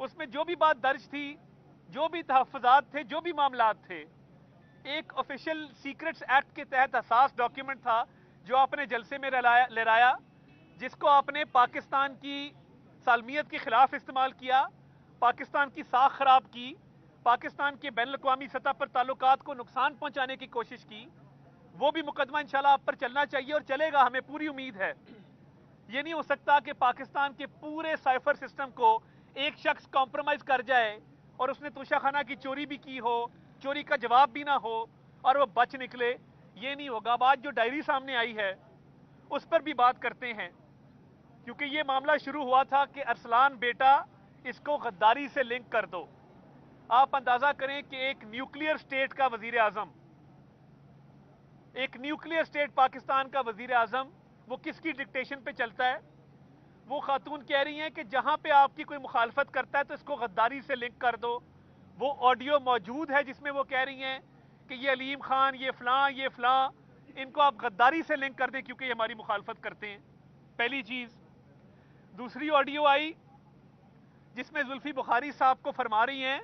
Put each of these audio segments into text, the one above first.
اس میں جو بھی بات درج تھی، جو بھی تحفظات تھے، جو بھی معاملات تھے، ایک آفیشیل سیکرٹس ایکٹ کے تحت حساس ڈاکیومنٹ تھا جو آپ نے جلسے میں لہرایا، جس کو آپ نے پاکستان کی سالمیت کے خلاف استعمال کیا، پاکستان کی ساکھ خراب کی، پاکستان کے بین الاقوامی سطح پر تعلقات کو نقصان پہنچانے کی کوشش کی. وہ بھی مقدمہ انشاءاللہ آپ پر چلنا چاہیے اور چلے گا، ہمیں پوری امید ہے. یہ نہیں ہو سکتا کہ پاکستان کے پورے سائفر سسٹم کو ایک شخص کمپرومائز کر جائے اور اس نے توشہ خانہ کی چوری بھی کی ہو، چوری کا جواب بھی نہ ہو اور وہ بچ نکلے. یہ نہیں ہوگا. اب آج جو ڈائری سامنے آئی ہے اس پر بھی بات کرتے ہیں، کیونکہ یہ معاملہ شروع ہوا تھا کہ ارسلان بیٹا اس کو غداری سے لنک کر دو. آپ اندازہ کریں کہ ایک نیوکلیئر سٹیٹ کا وزیر اعظم، ایک نیوکلیئر سٹیٹ پاکستان کا وزیر اعظم، وہ کس کی ڈکٹیشن پہ چلتا ہے؟ وہ خاتون کہہ رہی ہیں کہ جہاں پہ آپ کی کوئی مخالفت کرتا ہے تو اس کو غداری سے لنک کر دو. وہ آڈیو موجود ہے جس میں وہ کہہ رہی ہیں کہ یہ علیم خان، یہ فلاں، ان کو آپ غداری سے لنک کر دیں کیونکہ یہ ہماری مخالفت کرتے ہیں. پہلی چیز. دوسری آڈیو آئی جس میں زلفی بخاری صاحب کو فرما رہی ہیں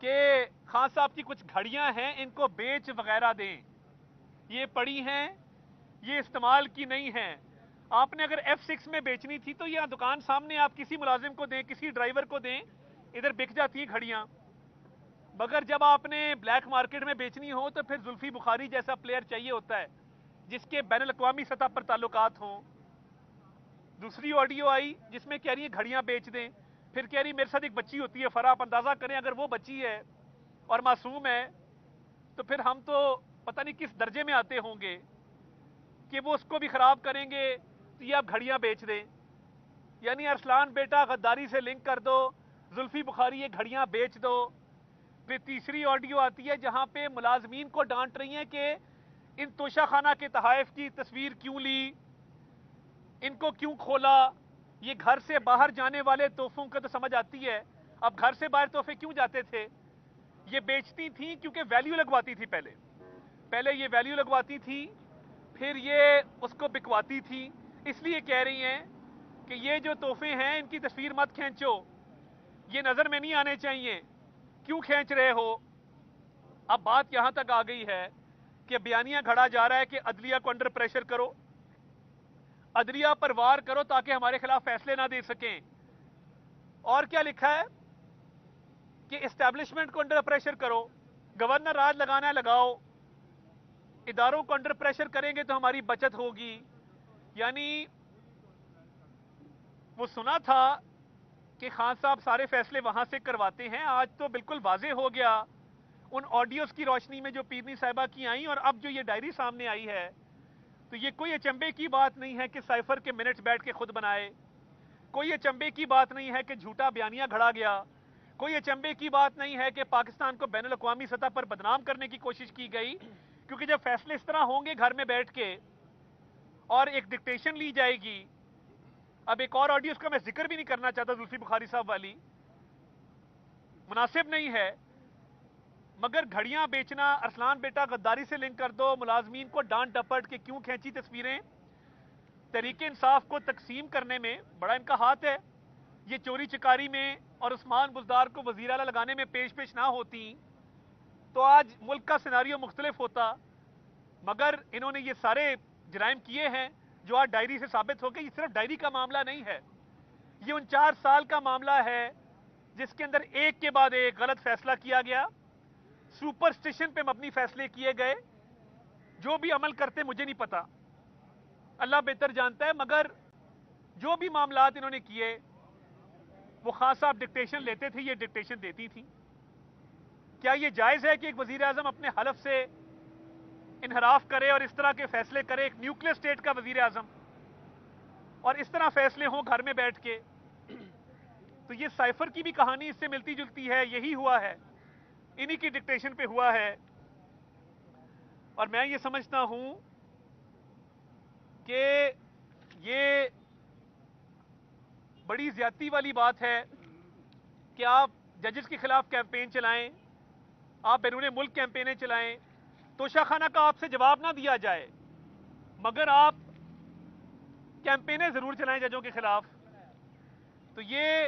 کہ خان صاحب کی کچھ گھڑیاں ہیں، ان کو بیچ وغیرہ دیں، یہ پڑی ہیں، یہ استعمال کی نہیں ہیں. آپ نے اگر F6 میں بیچنی تھی تو یہ دکان سامنے آپ کسی ملازم کو دیں، کسی ڈرائیور کو دیں، ادھر بک جاتی ہیں گھڑیاں. مگر جب آپ نے بلیک مارکیٹ میں بیچنی ہو تو پھر زلفی بخاری جیسا پلیئر چاہیے ہوتا ہے جس کے بین الاقوامی سطح پر تعلقات ہوں. دوسری آڈیو آئی جس میں کہہ رہی ہیں گھڑیاں بیچ دیں، پھر کہہ رہی میرے ساتھ ایک بچی ہوتی ہے فرا. آپ اندازہ کریں اگر وہ بچی ہے اور معصوم ہے تو پھر ہم تو پتہ نہیں کس درجے میں آتے ہوں گے کہ وہ اس کو بھی خراب کریں گے تو یہ آپ گھڑیاں بیچ دیں. یعنی ارسلان بیٹا غداری سے لنک کر دو، زلفی بخاری یہ گھڑیاں بیچ دو. پھر تیسری آڈیو آتی ہے جہاں پہ ملازمین کو ڈانٹ رہی ہیں کہ ان توشہ خانہ کے تحائف کی تصویر کیوں لی، ان کو کیوں کھولا، یہ گھر سے باہر جانے والے تحفوں کا تو سمجھ آتی ہے، اب گھر سے باہر تحفے کیوں جاتے تھے؟ یہ بیچتی تھیں کیونکہ ویلیو لگواتی تھی. پہلے یہ ویلیو لگواتی تھی، پھر یہ اس کو بکواتی تھی. اس لیے کہہ رہی ہیں کہ یہ جو تحفے ہیں ان کی تصویر مت کھینچو، یہ نظر میں نہیں آنے چاہیے، کیوں کھینچ رہے ہو؟ اب بات یہاں تک آ گئی ہے کہ بیانیہ گھڑا جا رہا ہے کہ عدلیہ کو انڈر پریشر کرو، عدلیہ پر وار کرو تاکہ ہمارے خلاف فیصلے نہ دے سکیں. اور کیا لکھا ہے کہ اسٹیبلشمنٹ کو انڈر پریشر کرو، گورنر راج لگانا ہے لگاؤ، اداروں کو انڈر پریشر کریں گے تو ہماری بچت ہوگی. یعنی وہ سنا تھا کہ خان صاحب سارے فیصلے وہاں سے کرواتے ہیں، آج تو بالکل واضح ہو گیا ان آڈیوز کی روشنی میں جو پیرنی صاحبہ کی آئیں اور اب جو یہ ڈائری سامنے آئی ہے. تو یہ کوئی اچنبے کی بات نہیں ہے کہ سائفر کے منٹس بیٹھ کے خود بنائے، کوئی اچنبے کی بات نہیں ہے کہ جھوٹا بیانیہ گھڑا گیا، کوئی اچنبے کی بات نہیں ہے کہ پاکستان کو بین الاقوامی سطح پر بدنام کرنے کی کوشش کی گئی. کیونکہ جب فیصلے اس طرح ہوں گے گھر میں بیٹھ کے اور ایک ڈکٹیشن لی جائے گی. اب ایک اور آڈیو اس کا میں ذکر بھی نہیں کرنا چاہتا، زلفی بخاری صاحب والی مناسب نہیں ہے، مگر گھڑیاں بیچنا، ارسلان بیٹا غداری سے لنک کر دو، ملازمین کو ڈانٹ ڈپٹ کے کیوں کھینچی تصویریں، تحریک انصاف کو تقسیم کرنے میں بڑا ان کا ہاتھ ہے. یہ چوری چکاری میں اور عثمان بزدار کو وزیر اعلیٰ لگانے میں پیش نہ ہوتی تو آج ملک کا سیناریو مختلف ہوتا. مگر انہوں نے یہ سارے جرائم کیے ہیں جو آج ڈائری سے ثابت ہو گئے. یہ صرف ڈائری کا معاملہ نہیں ہے، یہ 49 سال کا معاملہ ہے جس کے اندر ایک کے بعد ایک غلط فیصلہ کیا گیا، سپرسٹیشن پہ مبنی فیصلے کیے گئے. جو بھی عمل کرتے مجھے نہیں پتا، اللہ بہتر جانتا ہے، مگر جو بھی معاملات انہوں نے کیے وہ خان صاحب ڈکٹیشن لیتے تھے، یہ ڈکٹیشن دیتی تھی. کیا یہ جائز ہے کہ ایک وزیر اعظم اپنے حلف سے انحراف کرے اور اس طرح کے فیصلے کرے، ایک نیوکلیئر اسٹیٹ کا وزیر اعظم، اور اس طرح فیصلے ہوں گھر میں بیٹھ کے؟ تو یہ سائفر کی بھی کہانی اس سے ملتی جلتی ہے، یہی ہوا ہے، انہی کی ڈکٹیشن پہ ہوا ہے. اور میں یہ سمجھتا ہوں کہ یہ بڑی زیادتی والی بات ہے کہ آپ ججز کے خلاف کیمپین چلائیں، آپ بیرون ملک کیمپینیں چلائیں، توشہ خانہ کا آپ سے جواب نہ دیا جائے، مگر آپ کیمپینیں ضرور چلائیں ججوں کے خلاف. تو یہ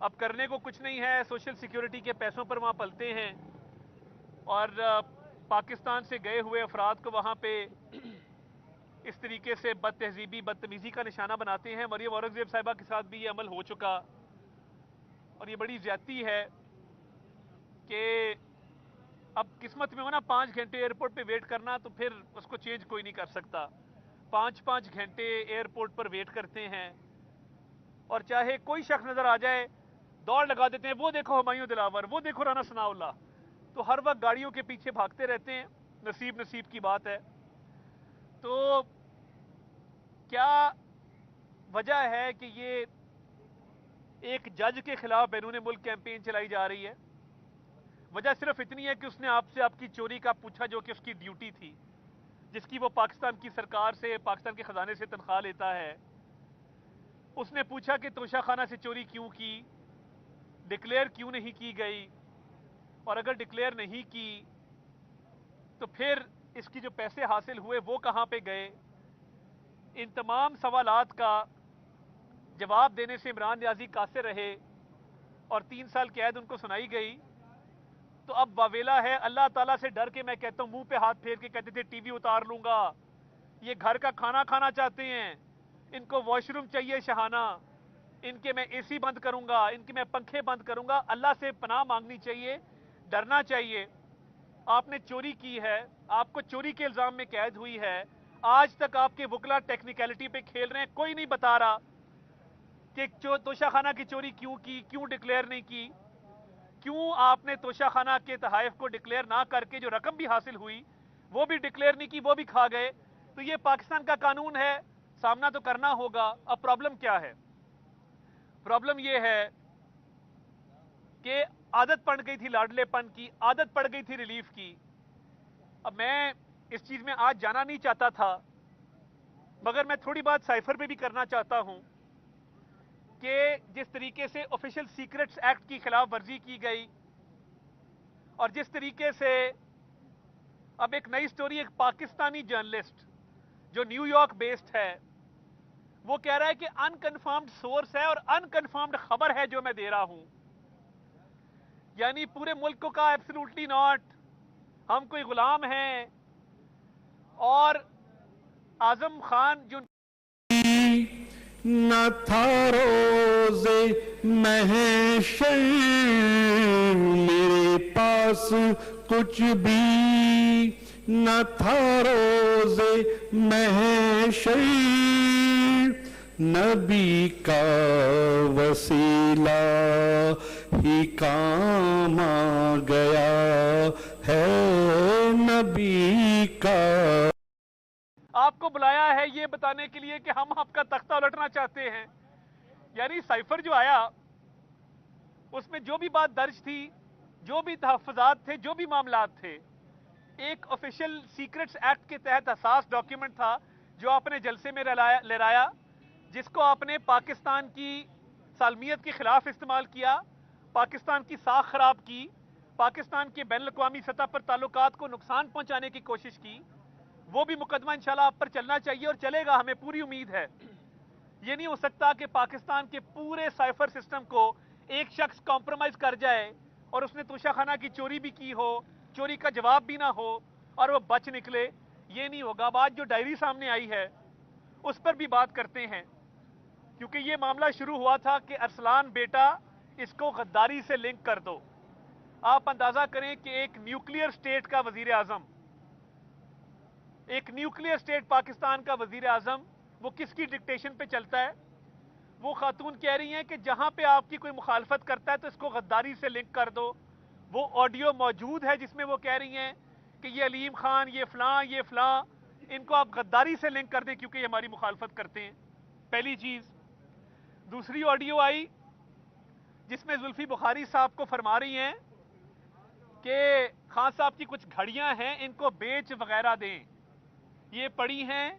اب کرنے کو کچھ نہیں ہے, سوشل سیکیورٹی کے پیسوں پر وہاں پلتے ہیں اور پاکستان سے گئے ہوئے افراد کو وہاں پہ اس طریقے سے بد تہذیبی بدتمیزی کا نشانہ بناتے ہیں. مریم اورنگزیب صاحبہ کے ساتھ بھی یہ عمل ہو چکا اور یہ بڑی زیادتی ہے کہ اب قسمت میں ہونا 5 گھنٹے ایئرپورٹ پہ ویٹ کرنا, تو پھر اس کو چینج کوئی نہیں کر سکتا. 5 گھنٹے ایئرپورٹ پر ویٹ کرتے ہیں اور چاہے کوئی شخص نظر آ جائے دوڑ لگا دیتے ہیں, وہ دیکھو ہمایوں دلاور, وہ دیکھو رانا ثناء اللہ, تو ہر وقت گاڑیوں کے پیچھے بھاگتے رہتے ہیں. نصیب کی بات ہے. تو کیا وجہ ہے کہ یہ ایک جج کے خلاف بیرون ملک کیمپین چلائی جا رہی ہے؟ وجہ صرف اتنی ہے کہ اس نے آپ سے آپ کی چوری کا پوچھا, جو کہ اس کی ڈیوٹی تھی, جس کی وہ پاکستان کی سرکار سے, پاکستان کے خزانے سے تنخواہ لیتا ہے. اس نے پوچھا کہ توشہ خانہ سے چوری کیوں کی, ڈکلیئر کیوں نہیں کی گئی, اور اگر ڈکلیئر نہیں کی تو پھر اس کی جو پیسے حاصل ہوئے وہ کہاں پہ گئے. ان تمام سوالات کا جواب دینے سے عمران نیازی قاصر رہے اور 3 سال قید ان کو سنائی گئی. تو اب واویلا ہے. اللہ تعالیٰ سے ڈر کے میں کہتا ہوں, منہ پہ ہاتھ پھیر کے کہتے تھے ٹی وی اتار لوں گا, یہ گھر کا کھانا کھانا چاہتے ہیں, ان کو واش روم چاہیے شہانہ, ان کے میں اے سی بند کروں گا, ان کے میں پنکھے بند کروں گا. اللہ سے پناہ مانگنی چاہیے, ڈرنا چاہیے. آپ نے چوری کی ہے, آپ کو چوری کے الزام میں قید ہوئی ہے, آج تک آپ کے وکلا ٹیکنیکلٹی پہ کھیل رہے ہیں, کوئی نہیں بتا رہا کہ توشہ خانہ کی چوری کیوں کی, کیوں ڈکلیئر نہیں کی, کیوں آپ نے توشہ خانہ کے تحائف کو ڈکلیئر نہ کر کے جو رقم بھی حاصل ہوئی وہ بھی ڈکلیئر نہیں کی, وہ بھی کھا گئے. تو یہ پاکستان کا قانون ہے, سامنا تو کرنا ہوگا. اب پرابلم کیا ہے؟ پرابلم یہ ہے کہ عادت پڑ گئی تھی لاڈلے پن کی, عادت پڑ گئی تھی ریلیف کی. اب میں اس چیز میں آج جانا نہیں چاہتا تھا, مگر میں تھوڑی بات سائفر پہ بھی کرنا چاہتا ہوں کہ جس طریقے سے آفیشل سیکرٹس ایکٹ کی خلاف ورزی کی گئی, اور جس طریقے سے اب ایک نئی سٹوری, ایک پاکستانی جرنلسٹ جو نیو یارک بیسڈ ہے, وہ کہہ رہا ہے کہ انکنفرمڈ سورس ہے اور انکنفرمڈ خبر ہے جو میں دے رہا ہوں. یعنی پورے ملک کو کہا ایبسلوٹلی ناٹ, ہم کوئی غلام ہیں. اور اعظم خان جو نہ تھا روز محشر میرے پاس کچھ بھی, نہ تھا روز محشر نبی کا وسیلہ ہی کام آ گیا ہے, نبی کا. آپ کو بلایا ہے یہ بتانے کے لیے کہ ہم آپ کا تختہ الٹنا چاہتے ہیں. یعنی سائفر جو آیا اس میں جو بھی بات درج تھی, جو بھی تحفظات تھے, جو بھی معاملات تھے, ایک آفیشل سیکرٹس ایکٹ کے تحت حساس ڈاکیومنٹ تھا جو آپ نے جلسے میں لہرایا, جس کو آپ نے پاکستان کی سالمیت کے خلاف استعمال کیا, پاکستان کی ساکھ خراب کی, پاکستان کے بین الاقوامی سطح پر تعلقات کو نقصان پہنچانے کی کوشش کی. وہ بھی مقدمہ انشاءاللہ آپ پر چلنا چاہیے اور چلے گا, ہمیں پوری امید ہے. یہ نہیں ہو سکتا کہ پاکستان کے پورے سائفر سسٹم کو ایک شخص کمپرومائز کر جائے اور اس نے توشہ خانہ کی چوری بھی کی ہو, چوری کا جواب بھی نہ ہو اور وہ بچ نکلے. یہ نہیں ہوگا. اب آج جو ڈائری سامنے آئی ہے اس پر بھی بات کرتے ہیں, کیونکہ یہ معاملہ شروع ہوا تھا کہ ارسلان بیٹا اس کو غداری سے لنک کر دو. آپ اندازہ کریں کہ ایک نیوکلیئر سٹیٹ کا وزیر اعظم, ایک نیوکلیئر سٹیٹ پاکستان کا وزیر اعظم, وہ کس کی ڈکٹیشن پہ چلتا ہے؟ وہ خاتون کہہ رہی ہیں کہ جہاں پہ آپ کی کوئی مخالفت کرتا ہے تو اس کو غداری سے لنک کر دو. وہ آڈیو موجود ہے جس میں وہ کہہ رہی ہیں کہ یہ علیم خان, یہ فلاں, ان کو آپ غداری سے لنک کر دیں کیونکہ یہ ہماری مخالفت کرتے ہیں. پہلی چیز. دوسری آڈیو آئی جس میں زلفی بخاری صاحب کو فرما رہی ہیں کہ خان صاحب کی کچھ گھڑیاں ہیں, ان کو بیچ وغیرہ دیں, یہ پڑی ہیں,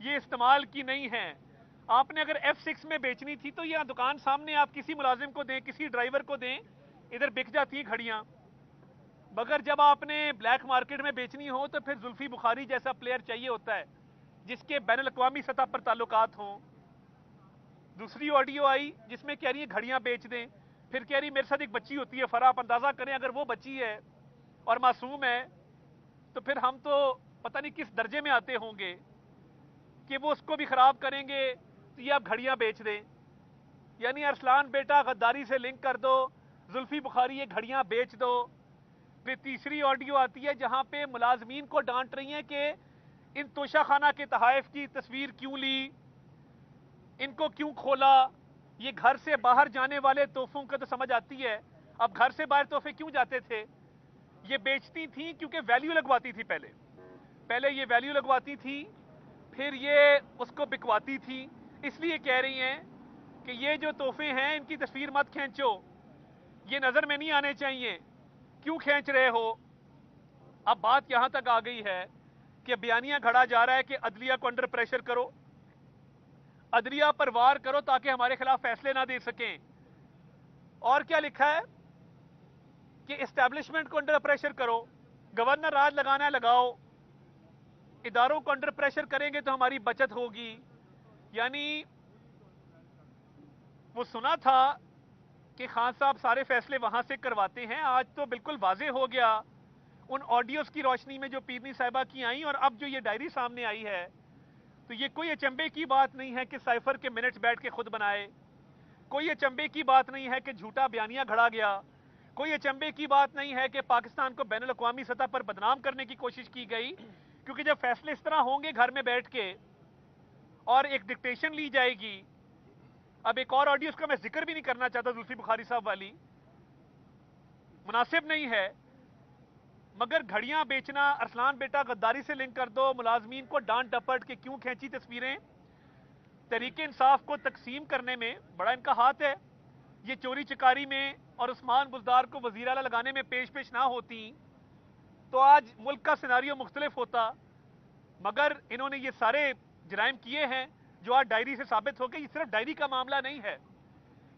یہ استعمال کی نہیں ہیں. آپ نے اگر F6 میں بیچنی تھی تو یہ دکان سامنے آپ کسی ملازم کو دیں, کسی ڈرائیور کو دیں, ادھر بک جاتی ہیں گھڑیاں. مگر جب آپ نے بلیک مارکیٹ میں بیچنی ہو تو پھر زلفی بخاری جیسا پلیئر چاہیے ہوتا ہے جس کے بین الاقوامی سطح پر تعلقات ہوں. دوسری آڈیو آئی جس میں کہہ رہی ہیں گھڑیاں بیچ دیں. پھر کہہ رہی میرے ساتھ ایک بچی ہوتی ہے فرا. آپ اندازہ کریں اگر وہ بچی ہے اور معصوم ہے تو پھر ہم تو پتہ نہیں کس درجے میں آتے ہوں گے کہ وہ اس کو بھی خراب کریں گے. تو یہ آپ گھڑیاں بیچ دیں. یعنی ارسلان بیٹا غداری سے لنک کر دو, زلفی بخاری یہ گھڑیاں بیچ دو. پھر تیسری آڈیو آتی ہے جہاں پہ ملازمین کو ڈانٹ رہی ہیں کہ ان توشہ خانہ کے تحائف کی تصویر کیوں لی, ان کو کیوں کھولا, یہ گھر سے باہر جانے والے تحفوں کا تو سمجھ آتی ہے, اب گھر سے باہر تحفے کیوں جاتے تھے؟ یہ بیچتی تھیں کیونکہ ویلیو لگواتی تھی. پہلے یہ ویلیو لگواتی تھی, پھر یہ اس کو بکواتی تھی. اس لیے کہہ رہی ہیں کہ یہ جو تحفے ہیں ان کی تصویر مت کھینچو, یہ نظر میں نہیں آنے چاہیے, کیوں کھینچ رہے ہو؟ اب بات یہاں تک آ گئی ہے کہ بیانیہ گھڑا جا رہا ہے کہ عدلیہ کو انڈر پریشر کرو, عدلیہ پر وار کرو تاکہ ہمارے خلاف فیصلے نہ دے سکیں. اور کیا لکھا ہے کہ اسٹیبلشمنٹ کو انڈر پریشر کرو, گورنر راج لگانا ہے لگاؤ, اداروں کو انڈر پریشر کریں گے تو ہماری بچت ہوگی. یعنی وہ سنا تھا کہ خان صاحب سارے فیصلے وہاں سے کرواتے ہیں, آج تو بالکل واضح ہو گیا ان آڈیوز کی روشنی میں جو پیرنی صاحبہ کی آئیں اور اب جو یہ ڈائری سامنے آئی ہے. تو یہ کوئی اچنبے کی بات نہیں ہے کہ سائفر کے منٹس بیٹھ کے خود بنائے, کوئی اچنبے کی بات نہیں ہے کہ جھوٹا بیانیہ گھڑا گیا, کوئی اچنبے کی بات نہیں ہے کہ پاکستان کو بین الاقوامی سطح پر بدنام کرنے کی کوشش کی گئی. کیونکہ جب فیصلے اس طرح ہوں گے گھر میں بیٹھ کے اور ایک ڈکٹیشن لی جائے گی. اب ایک اور آڈیو اس کا میں ذکر بھی نہیں کرنا چاہتا, زلفی بخاری صاحب والی, مناسب نہیں ہے, مگر گھڑیاں بیچنا, ارسلان بیٹا غداری سے لنک کر دو, ملازمین کو ڈانٹ ڈپٹ کے کیوں کھینچی تصویریں, تحریک انصاف کو تقسیم کرنے میں بڑا ان کا ہاتھ ہے. یہ چوری چکاری میں اور عثمان بزدار کو وزیر اعلیٰ لگانے میں پیش نہ ہوتی تو آج ملک کا سیناریو مختلف ہوتا. مگر انہوں نے یہ سارے جرائم کیے ہیں جو آج ڈائری سے ثابت ہو گئے. یہ صرف ڈائری کا معاملہ نہیں ہے,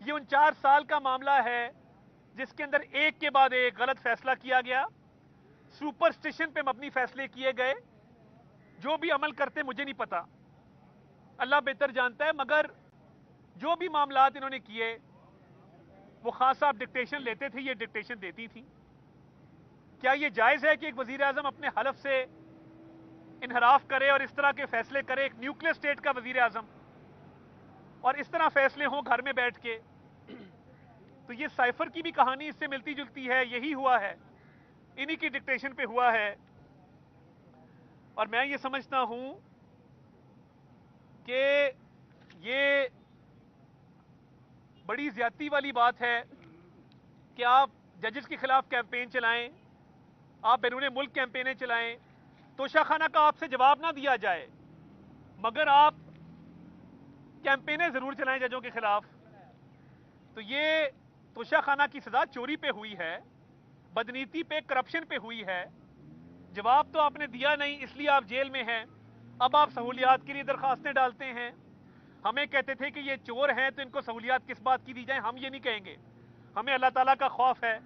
یہ ان 4 سال کا معاملہ ہے جس کے اندر ایک کے بعد ایک غلط فیصلہ کیا گیا, سپرسٹیشن پہ مبنی فیصلے کیے گئے. جو بھی عمل کرتے مجھے نہیں پتا, اللہ بہتر جانتا ہے, مگر جو بھی معاملات انہوں نے کیے وہ خان صاحب ڈکٹیشن لیتے تھے, یہ ڈکٹیشن دیتی تھی. کیا یہ جائز ہے کہ ایک وزیر اعظم اپنے حلف سے انحراف کرے اور اس طرح کے فیصلے کرے, ایک نیوکلیر اسٹیٹ کا وزیر اعظم, اور اس طرح فیصلے ہوں گھر میں بیٹھ کے؟ تو یہ سائفر کی بھی کہانی اس سے ملتی جلتی ہے, یہی ہوا ہے, انہی کی ڈکٹیشن پہ ہوا ہے. اور میں یہ سمجھتا ہوں کہ یہ بڑی زیادتی والی بات ہے کہ آپ ججز کے خلاف کیمپین چلائیں, آپ بیرون ملک کیمپینیں چلائیں, توشہ خانہ کا آپ سے جواب نہ دیا جائے, مگر آپ کیمپینیں ضرور چلائیں ججوں کے خلاف. تو یہ توشہ خانہ کی سزا چوری پہ ہوئی ہے, بدنیتی پہ, کرپشن پہ ہوئی ہے, جواب تو آپ نے دیا نہیں اس لیے آپ جیل میں ہیں. اب آپ سہولیات کے لیے درخواستیں ڈالتے ہیں. ہمیں کہتے تھے کہ یہ چور ہیں تو ان کو سہولیات کس بات کی دی جائیں, ہم یہ نہیں کہیں گے. ہمیں اللہ تعالیٰ کا خوف ہے,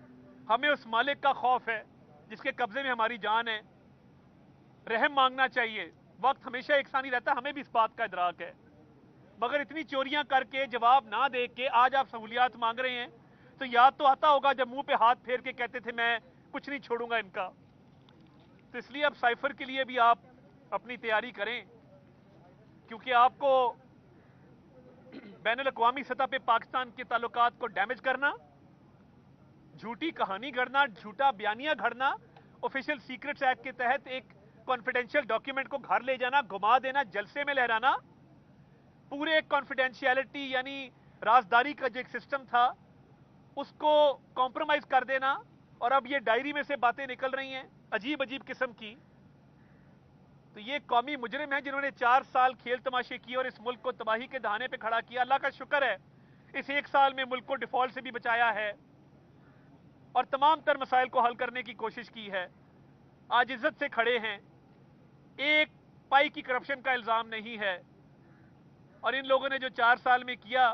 ہمیں اس مالک کا خوف ہے جس کے قبضے میں ہماری جان ہے. رحم مانگنا چاہیے, وقت ہمیشہ یکساں رہتا, ہمیں بھی اس بات کا ادراک ہے. مگر اتنی چوریاں کر کے جواب نہ دے کے آج آپ سہولیات مانگ رہے ہیں, تو یاد تو آتا ہوگا جب منہ پہ ہاتھ پھیر کے کہتے تھے میں کچھ نہیں چھوڑوں گا ان کا. تو اس لیے اب سائفر کے لیے بھی آپ اپنی تیاری کریں, کیونکہ آپ کو بین الاقوامی سطح پہ پاکستان کے تعلقات کو ڈیمیج کرنا, جھوٹی کہانی گھڑنا, جھوٹا بیانیہ گھڑنا, آفیشیل سیکرٹس ایکٹ کے تحت ایک کانفیڈینشیل ڈاکیومنٹ کو گھر لے جانا, گھما دینا, جلسے میں لہرانا, پورے کانفیڈینشیلٹی یعنی رازداری کا جو ایک سسٹم تھا اس کو کمپرومائز کر دینا, اور اب یہ ڈائری میں سے باتیں نکل رہی ہیں عجیب عجیب قسم کی. تو یہ قومی مجرم ہیں جنہوں نے 4 سال کھیل تماشے کیے اور اس ملک کو تباہی کے دہانے پہ کھڑا کیا. اللہ کا شکر ہے اس 1 سال میں ملک کو ڈیفالٹ سے بھی بچایا ہے اور تمام تر مسائل کو حل کرنے کی کوشش کی ہے. آج عزت سے کھڑے ہیں, ایک پائی کی کرپشن کا الزام نہیں ہے. اور ان لوگوں نے جو 4 سال میں کیا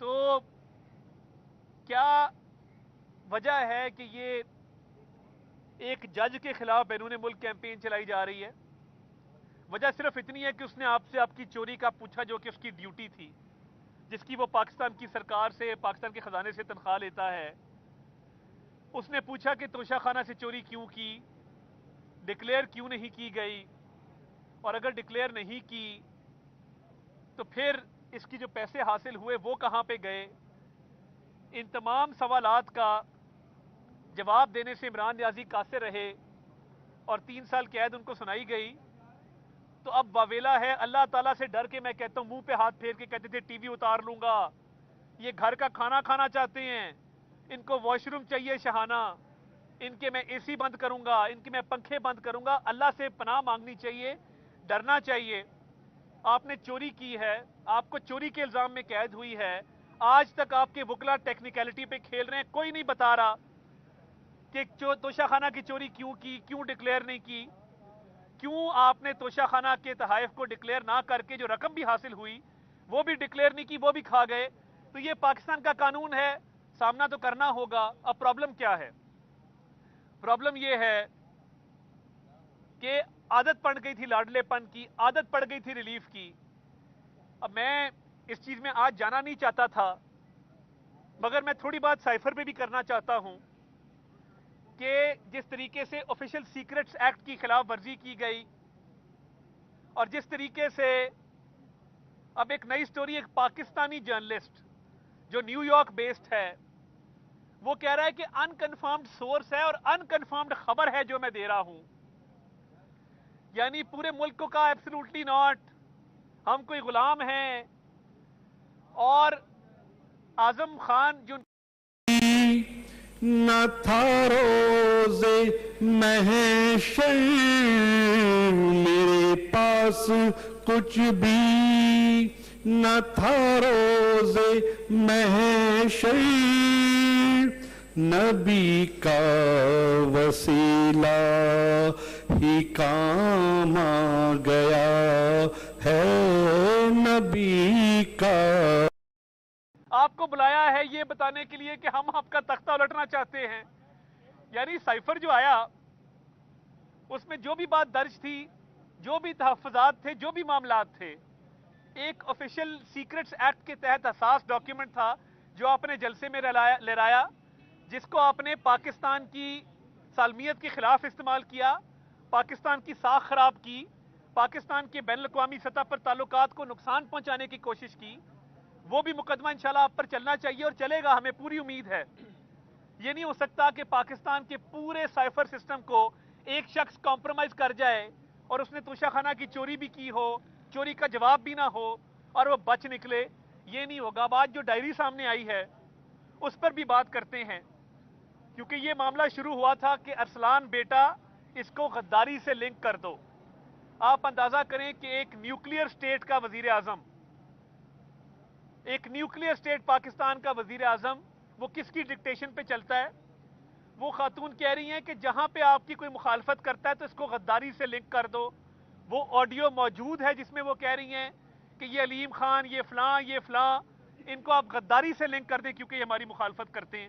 تو کیا وجہ ہے کہ یہ ایک جج کے خلاف بیرون ملک کیمپین چلائی جا رہی ہے؟ وجہ صرف اتنی ہے کہ اس نے آپ سے آپ کی چوری کا پوچھا، جو کہ اس کی ڈیوٹی تھی، جس کی وہ پاکستان کی سرکار سے، پاکستان کے خزانے سے تنخواہ لیتا ہے۔ اس نے پوچھا کہ توشہ خانہ سے چوری کیوں کی، ڈکلیئر کیوں نہیں کی گئی، اور اگر ڈکلیئر نہیں کی تو پھر اس کی جو پیسے حاصل ہوئے وہ کہاں پہ گئے۔ ان تمام سوالات کا جواب دینے سے عمران نیازی قاصر رہے اور 3 سال قید ان کو سنائی گئی۔ تو اب واویلا ہے، اللہ تعالیٰ سے ڈر کے میں کہتا ہوں، منہ پہ ہاتھ پھیر کے کہتے تھے ٹی وی اتار لوں گا، یہ گھر کا کھانا کھانا چاہتے ہیں، ان کو واش روم چاہیے شہانہ، ان کے میں اے سی بند کروں گا، ان کے میں پنکھے بند کروں گا۔ اللہ سے پناہ مانگنی چاہیے، ڈرنا چاہیے۔ آپ نے چوری کی ہے، آپ کو چوری کے الزام میں قید ہوئی ہے، آج تک آپ کے وکلا ٹیکنیکلٹی پہ کھیل رہے ہیں، کوئی نہیں بتا رہا کہ توشہ خانہ کی چوری کیوں کی، کیوں ڈکلیئر نہیں کی، کیوں آپ نے توشہ خانہ کے تحائف کو ڈکلیئر نہ کر کے جو رقم بھی حاصل ہوئی وہ بھی ڈکلیئر نہیں کی، وہ بھی کھا گئے۔ تو یہ پاکستان کا قانون ہے، سامنا تو کرنا ہوگا۔ اب پرابلم کیا ہے؟ پرابلم یہ ہے کہ عادت پڑ گئی تھی لاڈلے پن کی، عادت پڑ گئی تھی ریلیف کی۔ اب میں اس چیز میں آج جانا نہیں چاہتا تھا، مگر میں تھوڑی بات سائفر پہ بھی کرنا چاہتا ہوں کہ جس طریقے سے آفیشل سیکرٹس ایکٹ کی خلاف ورزی کی گئی، اور جس طریقے سے اب ایک نئی سٹوری، ایک پاکستانی جرنلسٹ جو نیو یارک بیسڈ ہے، وہ کہہ رہا ہے کہ انکنفرمڈ سورس ہے اور انکنفرمڈ خبر ہے جو میں دے رہا ہوں، یعنی پورے ملک کو کہا ایبسلوٹلی ناٹ، ہم کوئی غلام ہیں۔ اور اعظم خان جو نہ تھا روز محشر میرے پاس کچھ بھی، نہ تھا روز محشر نبی کا وسیلہ ہی کام آ گیا ہے، نبی کا۔ آپ کو بلایا ہے یہ بتانے کے لیے کہ ہم آپ کا تختہ الٹنا چاہتے ہیں۔ یعنی سائفر جو آیا اس میں جو بھی بات درج تھی، جو بھی تحفظات تھے، جو بھی معاملات تھے، ایک آفیشل سیکرٹس ایکٹ کے تحت حساس ڈاکیومنٹ تھا جو آپ نے جلسے میں لہرایا، جس کو آپ نے پاکستان کی سالمیت کے خلاف استعمال کیا، پاکستان کی ساکھ خراب کی، پاکستان کے بین الاقوامی سطح پر تعلقات کو نقصان پہنچانے کی کوشش کی۔ وہ بھی مقدمہ انشاءاللہ آپ پر چلنا چاہیے اور چلے گا، ہمیں پوری امید ہے۔ یہ نہیں ہو سکتا کہ پاکستان کے پورے سائفر سسٹم کو ایک شخص کمپرومائز کر جائے اور اس نے توشہ خانہ کی چوری بھی کی ہو، چوری کا جواب بھی نہ ہو اور وہ بچ نکلے۔ یہ نہیں ہوگا۔ اب آج جو ڈائری سامنے آئی ہے اس پر بھی بات کرتے ہیں، کیونکہ یہ معاملہ شروع ہوا تھا کہ ارسلان بیٹا اس کو غداری سے لنک کر دو۔ آپ اندازہ کریں کہ ایک نیوکلیئر سٹیٹ کا وزیر اعظم، ایک نیوکلیئر سٹیٹ پاکستان کا وزیر اعظم، وہ کس کی ڈکٹیشن پہ چلتا ہے؟ وہ خاتون کہہ رہی ہیں کہ جہاں پہ آپ کی کوئی مخالفت کرتا ہے تو اس کو غداری سے لنک کر دو۔ وہ آڈیو موجود ہے جس میں وہ کہہ رہی ہیں کہ یہ علیم خان، یہ فلاں، یہ فلاں، ان کو آپ غداری سے لنک کر دیں کیونکہ یہ ہماری مخالفت کرتے ہیں۔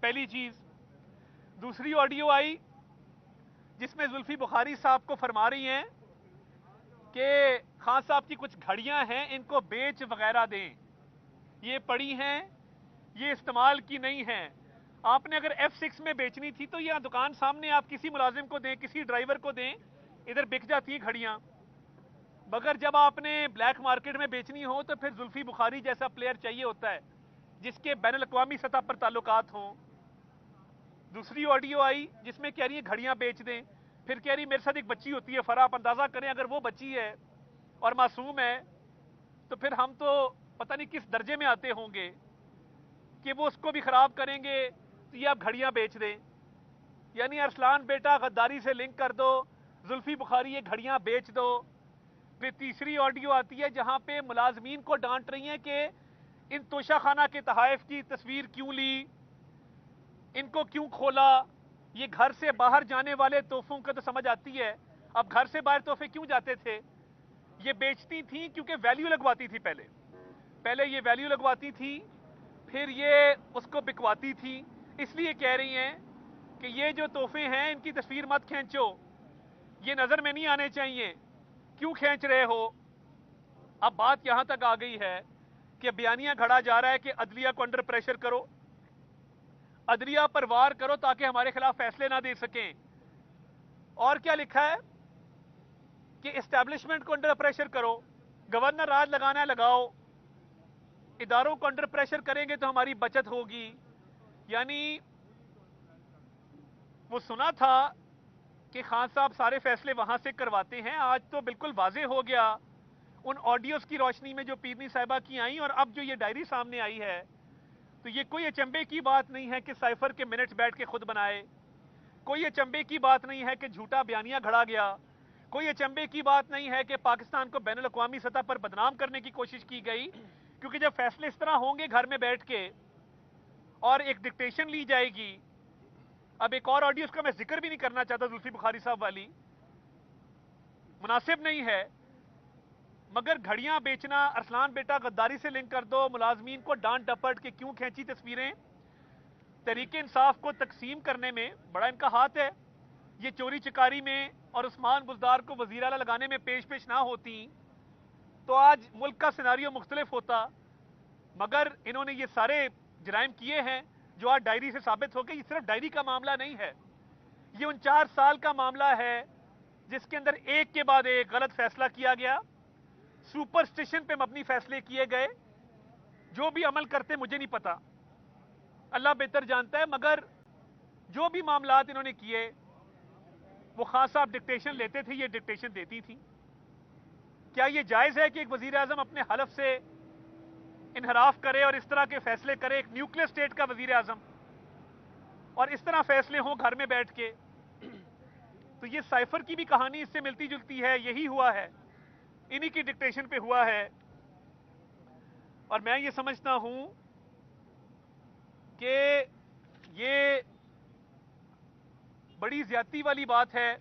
پہلی چیز۔ دوسری آڈیو آئی جس میں زلفی بخاری صاحب کو فرما رہی ہیں کہ خان صاحب کی کچھ گھڑیاں ہیں، ان کو بیچ وغیرہ دیں، یہ پڑی ہیں، یہ استعمال کی نہیں ہیں۔ آپ نے اگر F6 میں بیچنی تھی تو یہ دکان سامنے آپ کسی ملازم کو دیں، کسی ڈرائیور کو دیں، ادھر بک جاتی ہیں گھڑیاں۔ مگر جب آپ نے بلیک مارکیٹ میں بیچنی ہو تو پھر زلفی بخاری جیسا پلیئر چاہیے ہوتا ہے جس کے بین الاقوامی سطح پر تعلقات ہوں۔ دوسری آڈیو آئی جس میں کہہ رہی ہیں گھڑیاں بیچ دیں، پھر کہہ رہی میرے ساتھ ایک بچی ہوتی ہے فرا، آپ اندازہ کریں اگر وہ بچی ہے اور معصوم ہے تو پھر ہم تو پتہ نہیں کس درجے میں آتے ہوں گے کہ وہ اس کو بھی خراب کریں گے تو یہ آپ گھڑیاں بیچ دیں۔ یعنی ارسلان بیٹا غداری سے لنک کر دو، زلفی بخاری یہ گھڑیاں بیچ دو۔ پھر تیسری آڈیو آتی ہے جہاں پہ ملازمین کو ڈانٹ رہی ہیں کہ ان توشہ خانہ کے تحائف کی تصویر کیوں لی، ان کو کیوں کھولا، یہ گھر سے باہر جانے والے تحفوں کا تو سمجھ آتی ہے، اب گھر سے باہر تحفے کیوں جاتے تھے؟ یہ بیچتی تھیں کیونکہ ویلیو لگواتی تھی، پہلے یہ ویلیو لگواتی تھی پھر یہ اس کو بکواتی تھی، اس لیے کہہ رہی ہیں کہ یہ جو تحفے ہیں ان کی تصویر مت کھینچو، یہ نظر میں نہیں آنے چاہیے، کیوں کھینچ رہے ہو؟ اب بات یہاں تک آ گئی ہے کہ بیانیہ گھڑا جا رہا ہے کہ عدلیہ کو انڈر پریشر کرو، عدلیہ پر وار کرو تاکہ ہمارے خلاف فیصلے نہ دے سکیں۔ اور کیا لکھا ہے کہ اسٹیبلشمنٹ کو انڈر پریشر کرو، گورنر راج لگانا ہے لگاؤ، اداروں کو انڈر پریشر کریں گے تو ہماری بچت ہوگی۔ یعنی وہ سنا تھا کہ خان صاحب سارے فیصلے وہاں سے کرواتے ہیں، آج تو بالکل واضح ہو گیا ان آڈیوز کی روشنی میں جو پیرنی صاحبہ کی آئیں اور اب جو یہ ڈائری سامنے آئی ہے، تو یہ کوئی اچنبے کی بات نہیں ہے کہ سائفر کے منٹس بیٹھ کے خود بنائے، کوئی اچنبے کی بات نہیں ہے کہ جھوٹا بیانیہ گھڑا گیا، کوئی اچنبے کی بات نہیں ہے کہ پاکستان کو بین الاقوامی سطح پر بدنام کرنے کی کوشش کی گئی، کیونکہ جب فیصلے اس طرح ہوں گے گھر میں بیٹھ کے اور ایک ڈکٹیشن لی جائے گی۔ اب ایک اور آڈیو اس کا میں ذکر بھی نہیں کرنا چاہتا، زلفی بخاری صاحب والی، مناسب نہیں ہے، مگر گھڑیاں بیچنا، ارسلان بیٹا غداری سے لنک کر دو، ملازمین کو ڈانٹ ڈپٹ کے کیوں کھینچی تصویریں، تحریک انصاف کو تقسیم کرنے میں بڑا ان کا ہاتھ ہے، یہ چوری چکاری میں اور عثمان بزدار کو وزیر اعلیٰ لگانے میں پیش نہ ہوتی تو آج ملک کا سیناریو مختلف ہوتا، مگر انہوں نے یہ سارے جرائم کیے ہیں جو آج ڈائری سے ثابت ہو گئے۔ یہ صرف ڈائری کا معاملہ نہیں ہے، یہ ان 4 سال کا معاملہ ہے جس کے اندر ایک کے بعد ایک غلط فیصلہ کیا گیا، سپرسٹیشن پہ مبنی فیصلے کیے گئے، جو بھی عمل کرتے مجھے نہیں پتا، اللہ بہتر جانتا ہے، مگر جو بھی معاملات انہوں نے کیے وہ خان صاحب ڈکٹیشن لیتے تھے، یہ ڈکٹیشن دیتی تھی۔ کیا یہ جائز ہے کہ ایک وزیر اعظم اپنے حلف سے انحراف کرے اور اس طرح کے فیصلے کرے، ایک نیوکلیر اسٹیٹ کا وزیر اعظم، اور اس طرح فیصلے ہوں گھر میں بیٹھ کے؟ تو یہ سائفر کی بھی کہانی اس سے ملتی جلتی ہے، یہی ہوا ہے، انہی کی ڈکٹیشن پہ ہوا ہے، اور میں یہ سمجھتا ہوں کہ یہ بڑی زیادتی والی بات ہے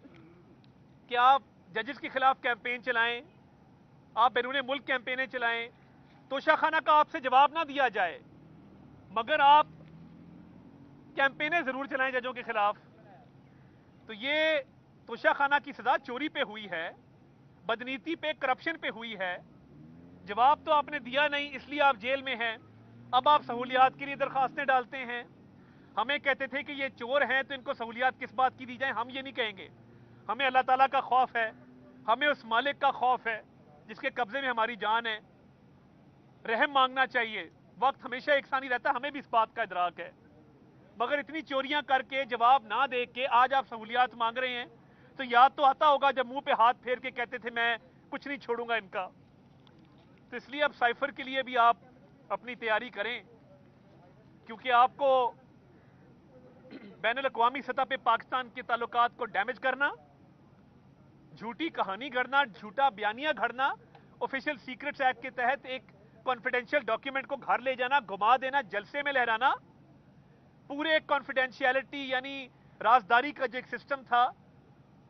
کہ آپ ججز کے خلاف کیمپین چلائیں، آپ بیرون ملک کیمپینیں چلائیں، توشہ خانہ کا آپ سے جواب نہ دیا جائے، مگر آپ کیمپینیں ضرور چلائیں ججوں کے خلاف۔ تو یہ توشہ خانہ کی سزا چوری پہ ہوئی ہے، بدنیتی پہ، کرپشن پہ ہوئی ہے، جواب تو آپ نے دیا نہیں، اس لیے آپ جیل میں ہیں، اب آپ سہولیات کے لیے درخواستیں ڈالتے ہیں۔ ہمیں کہتے تھے کہ یہ چور ہیں تو ان کو سہولیات کس بات کی دی جائیں، ہم یہ نہیں کہیں گے، ہمیں اللہ تعالیٰ کا خوف ہے، ہمیں اس مالک کا خوف ہے جس کے قبضے میں ہماری جان ہے، رحم مانگنا چاہیے، وقت ہمیشہ یکساں نہیں رہتا، ہمیں بھی اس بات کا ادراک ہے، مگر اتنی چوریاں کر کے جواب نہ دے کے آج آپ سہولیات مانگ رہے ہیں، تو یاد تو آتا ہوگا جب منہ پہ ہاتھ پھیر کے کہتے تھے میں کچھ نہیں چھوڑوں گا ان کا۔ تو اس لیے اب سائفر کے لیے بھی آپ اپنی تیاری کریں، کیونکہ آپ کو بین الاقوامی سطح پہ پاکستان کے تعلقات کو ڈیمیج کرنا، جھوٹی کہانی گھڑنا، جھوٹا بیانیہ گھڑنا، آفیشیل سیکرٹس ایکٹ کے تحت ایک کانفیڈینشیل ڈاکیومنٹ کو گھر لے جانا، گما دینا، جلسے میں لہرانا، پورے کانفیڈینشیلٹی یعنی رازداری کا جو ایک سسٹم تھا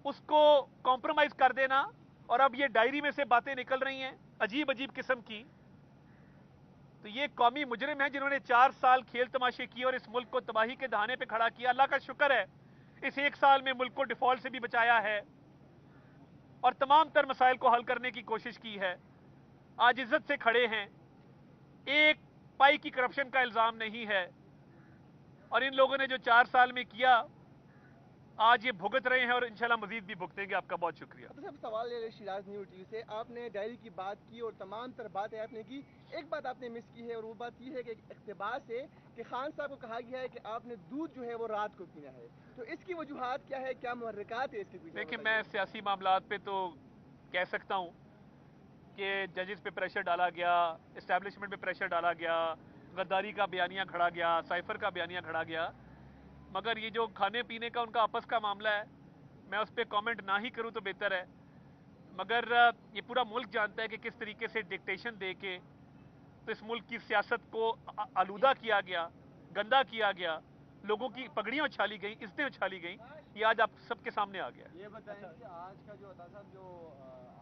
اس کو کمپرومائز کر دینا، اور اب یہ ڈائری میں سے باتیں نکل رہی ہیں عجیب عجیب قسم کی۔ تو یہ قومی مجرم ہیں جنہوں نے 4 سال کھیل تماشے کیے اور اس ملک کو تباہی کے دہانے پہ کھڑا کیا۔ اللہ کا شکر ہے اس 1 سال میں ملک کو ڈیفالٹ سے بھی بچایا ہے اور تمام تر مسائل کو حل کرنے کی کوشش کی ہے، آج عزت سے کھڑے ہیں، ایک پائی کی کرپشن کا الزام نہیں ہے، اور ان لوگوں نے جو 4 سال میں کیا آج یہ بھگت رہے ہیں اور انشاءاللہ مزید بھی بھگتیں گے۔ آپ کا بہت شکریہ۔ صاحب سوال ہے شیراز نیوز ٹی وی سے، آپ نے ڈائری کی بات کی اور تمام تر باتیں آپ نے کی، ایک بات آپ نے مس کی ہے اور وہ بات یہ ہے کہ ایک اقتباس ہے کہ خان صاحب کو کہا گیا ہے کہ آپ نے دودھ جو ہے وہ رات کو پینا ہے، تو اس کی وجوہات کیا ہے، کیا محرکات ہے اس کے پیچھے؟ دیکھیں میں سیاسی معاملات پہ تو کہہ سکتا ہوں کہ ججز پہ پریشر ڈالا گیا، اسٹیبلشمنٹ پہ پریشر ڈالا گیا، غداری کا بیانیہ کھڑا گیا، سائفر کا بیانیہ کھڑا گیا، مگر یہ جو کھانے پینے کا ان کا آپس کا معاملہ ہے میں اس پہ کامنٹ نہ ہی کروں تو بہتر ہے، مگر یہ پورا ملک جانتا ہے کہ کس طریقے سے ڈکٹیشن دے کے تو اس ملک کی سیاست کو آلودہ کیا گیا، گندا کیا گیا، لوگوں کی پگڑیاں اچھالی گئیں، عزتیں اچھالی گئیں، یہ آج آپ سب کے سامنے آ گیا ہے۔ یہ بتائیں کہ آج کا جو عطا صاحب جو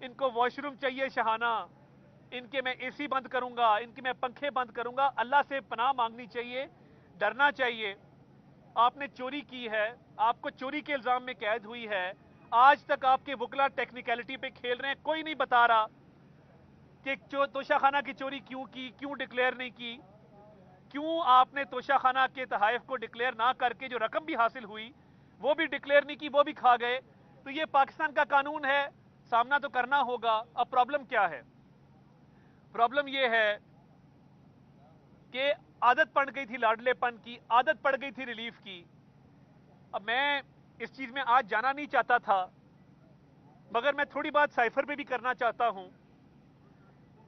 ان کو واش روم چاہیے شہانہ، ان کے میں اے سی بند کروں گا، ان کے میں پنکھے بند کروں گا. اللہ سے پناہ مانگنی چاہیے، ڈرنا چاہیے. آپ نے چوری کی ہے، آپ کو چوری کے الزام میں قید ہوئی ہے. آج تک آپ کے وکلا ٹیکنیکلٹی پہ کھیل رہے ہیں، کوئی نہیں بتا رہا کہ توشہ خانہ کی چوری کیوں کی، کیوں ڈکلیئر نہیں کی، کیوں آپ نے توشہ خانہ کے تحائف کو ڈکلیئر نہ کر کے جو رقم بھی حاصل ہوئی وہ بھی ڈکلیئر نہیں کی، وہ بھی کھا گئے. تو یہ پاکستان کا قانون ہے، سامنا تو کرنا ہوگا. اب پرابلم کیا ہے؟ پرابلم یہ ہے کہ عادت پڑ گئی تھی لاڈلے پن کی، عادت پڑ گئی تھی ریلیف کی. اب میں اس چیز میں آج جانا نہیں چاہتا تھا، مگر میں تھوڑی بات سائفر پہ بھی کرنا چاہتا ہوں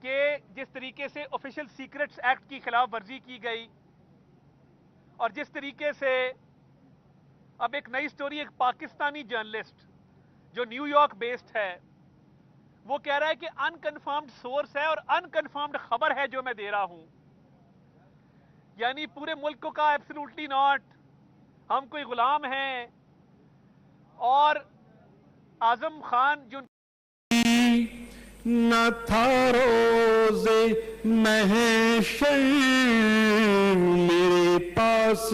کہ جس طریقے سے آفیشل سیکرٹس ایکٹ کی خلاف ورزی کی گئی، اور جس طریقے سے اب ایک نئی سٹوری، ایک پاکستانی جرنلسٹ جو نیو یارک بیسڈ ہے وہ کہہ رہا ہے کہ ان کنفرمڈ سورس ہے اور ان کنفرمڈ خبر ہے جو میں دے رہا ہوں. یعنی پورے ملک کو کہا ایبسلوٹلی ناٹ، ہم کوئی غلام ہیں. اور اعظم خان جو نہ تھا روز محشر میرے پاس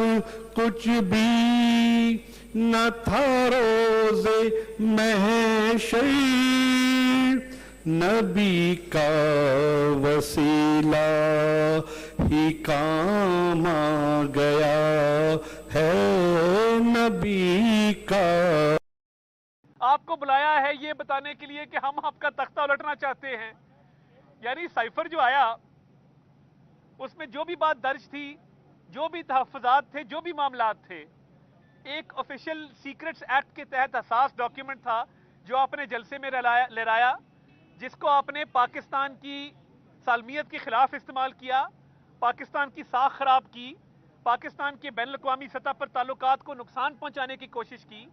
کچھ بھی نہ تھا روز محشر، نبی کا وسیلہ ہی کام آ گیا ہے، نبی کا. آپ کو بلایا ہے یہ بتانے کے لیے کہ ہم آپ کا تختہ الٹنا چاہتے ہیں. یعنی سائفر جو آیا اس میں جو بھی بات درج تھی، جو بھی تحفظات تھے، جو بھی معاملات تھے، ایک آفیشل سیکرٹس ایکٹ کے تحت حساس ڈاکیومنٹ تھا جو آپ نے جلسے میں لہرایا، جس کو آپ نے پاکستان کی سالمیت کے خلاف استعمال کیا، پاکستان کی ساکھ خراب کی، پاکستان کے بین الاقوامی سطح پر تعلقات کو نقصان پہنچانے کی کوشش کی.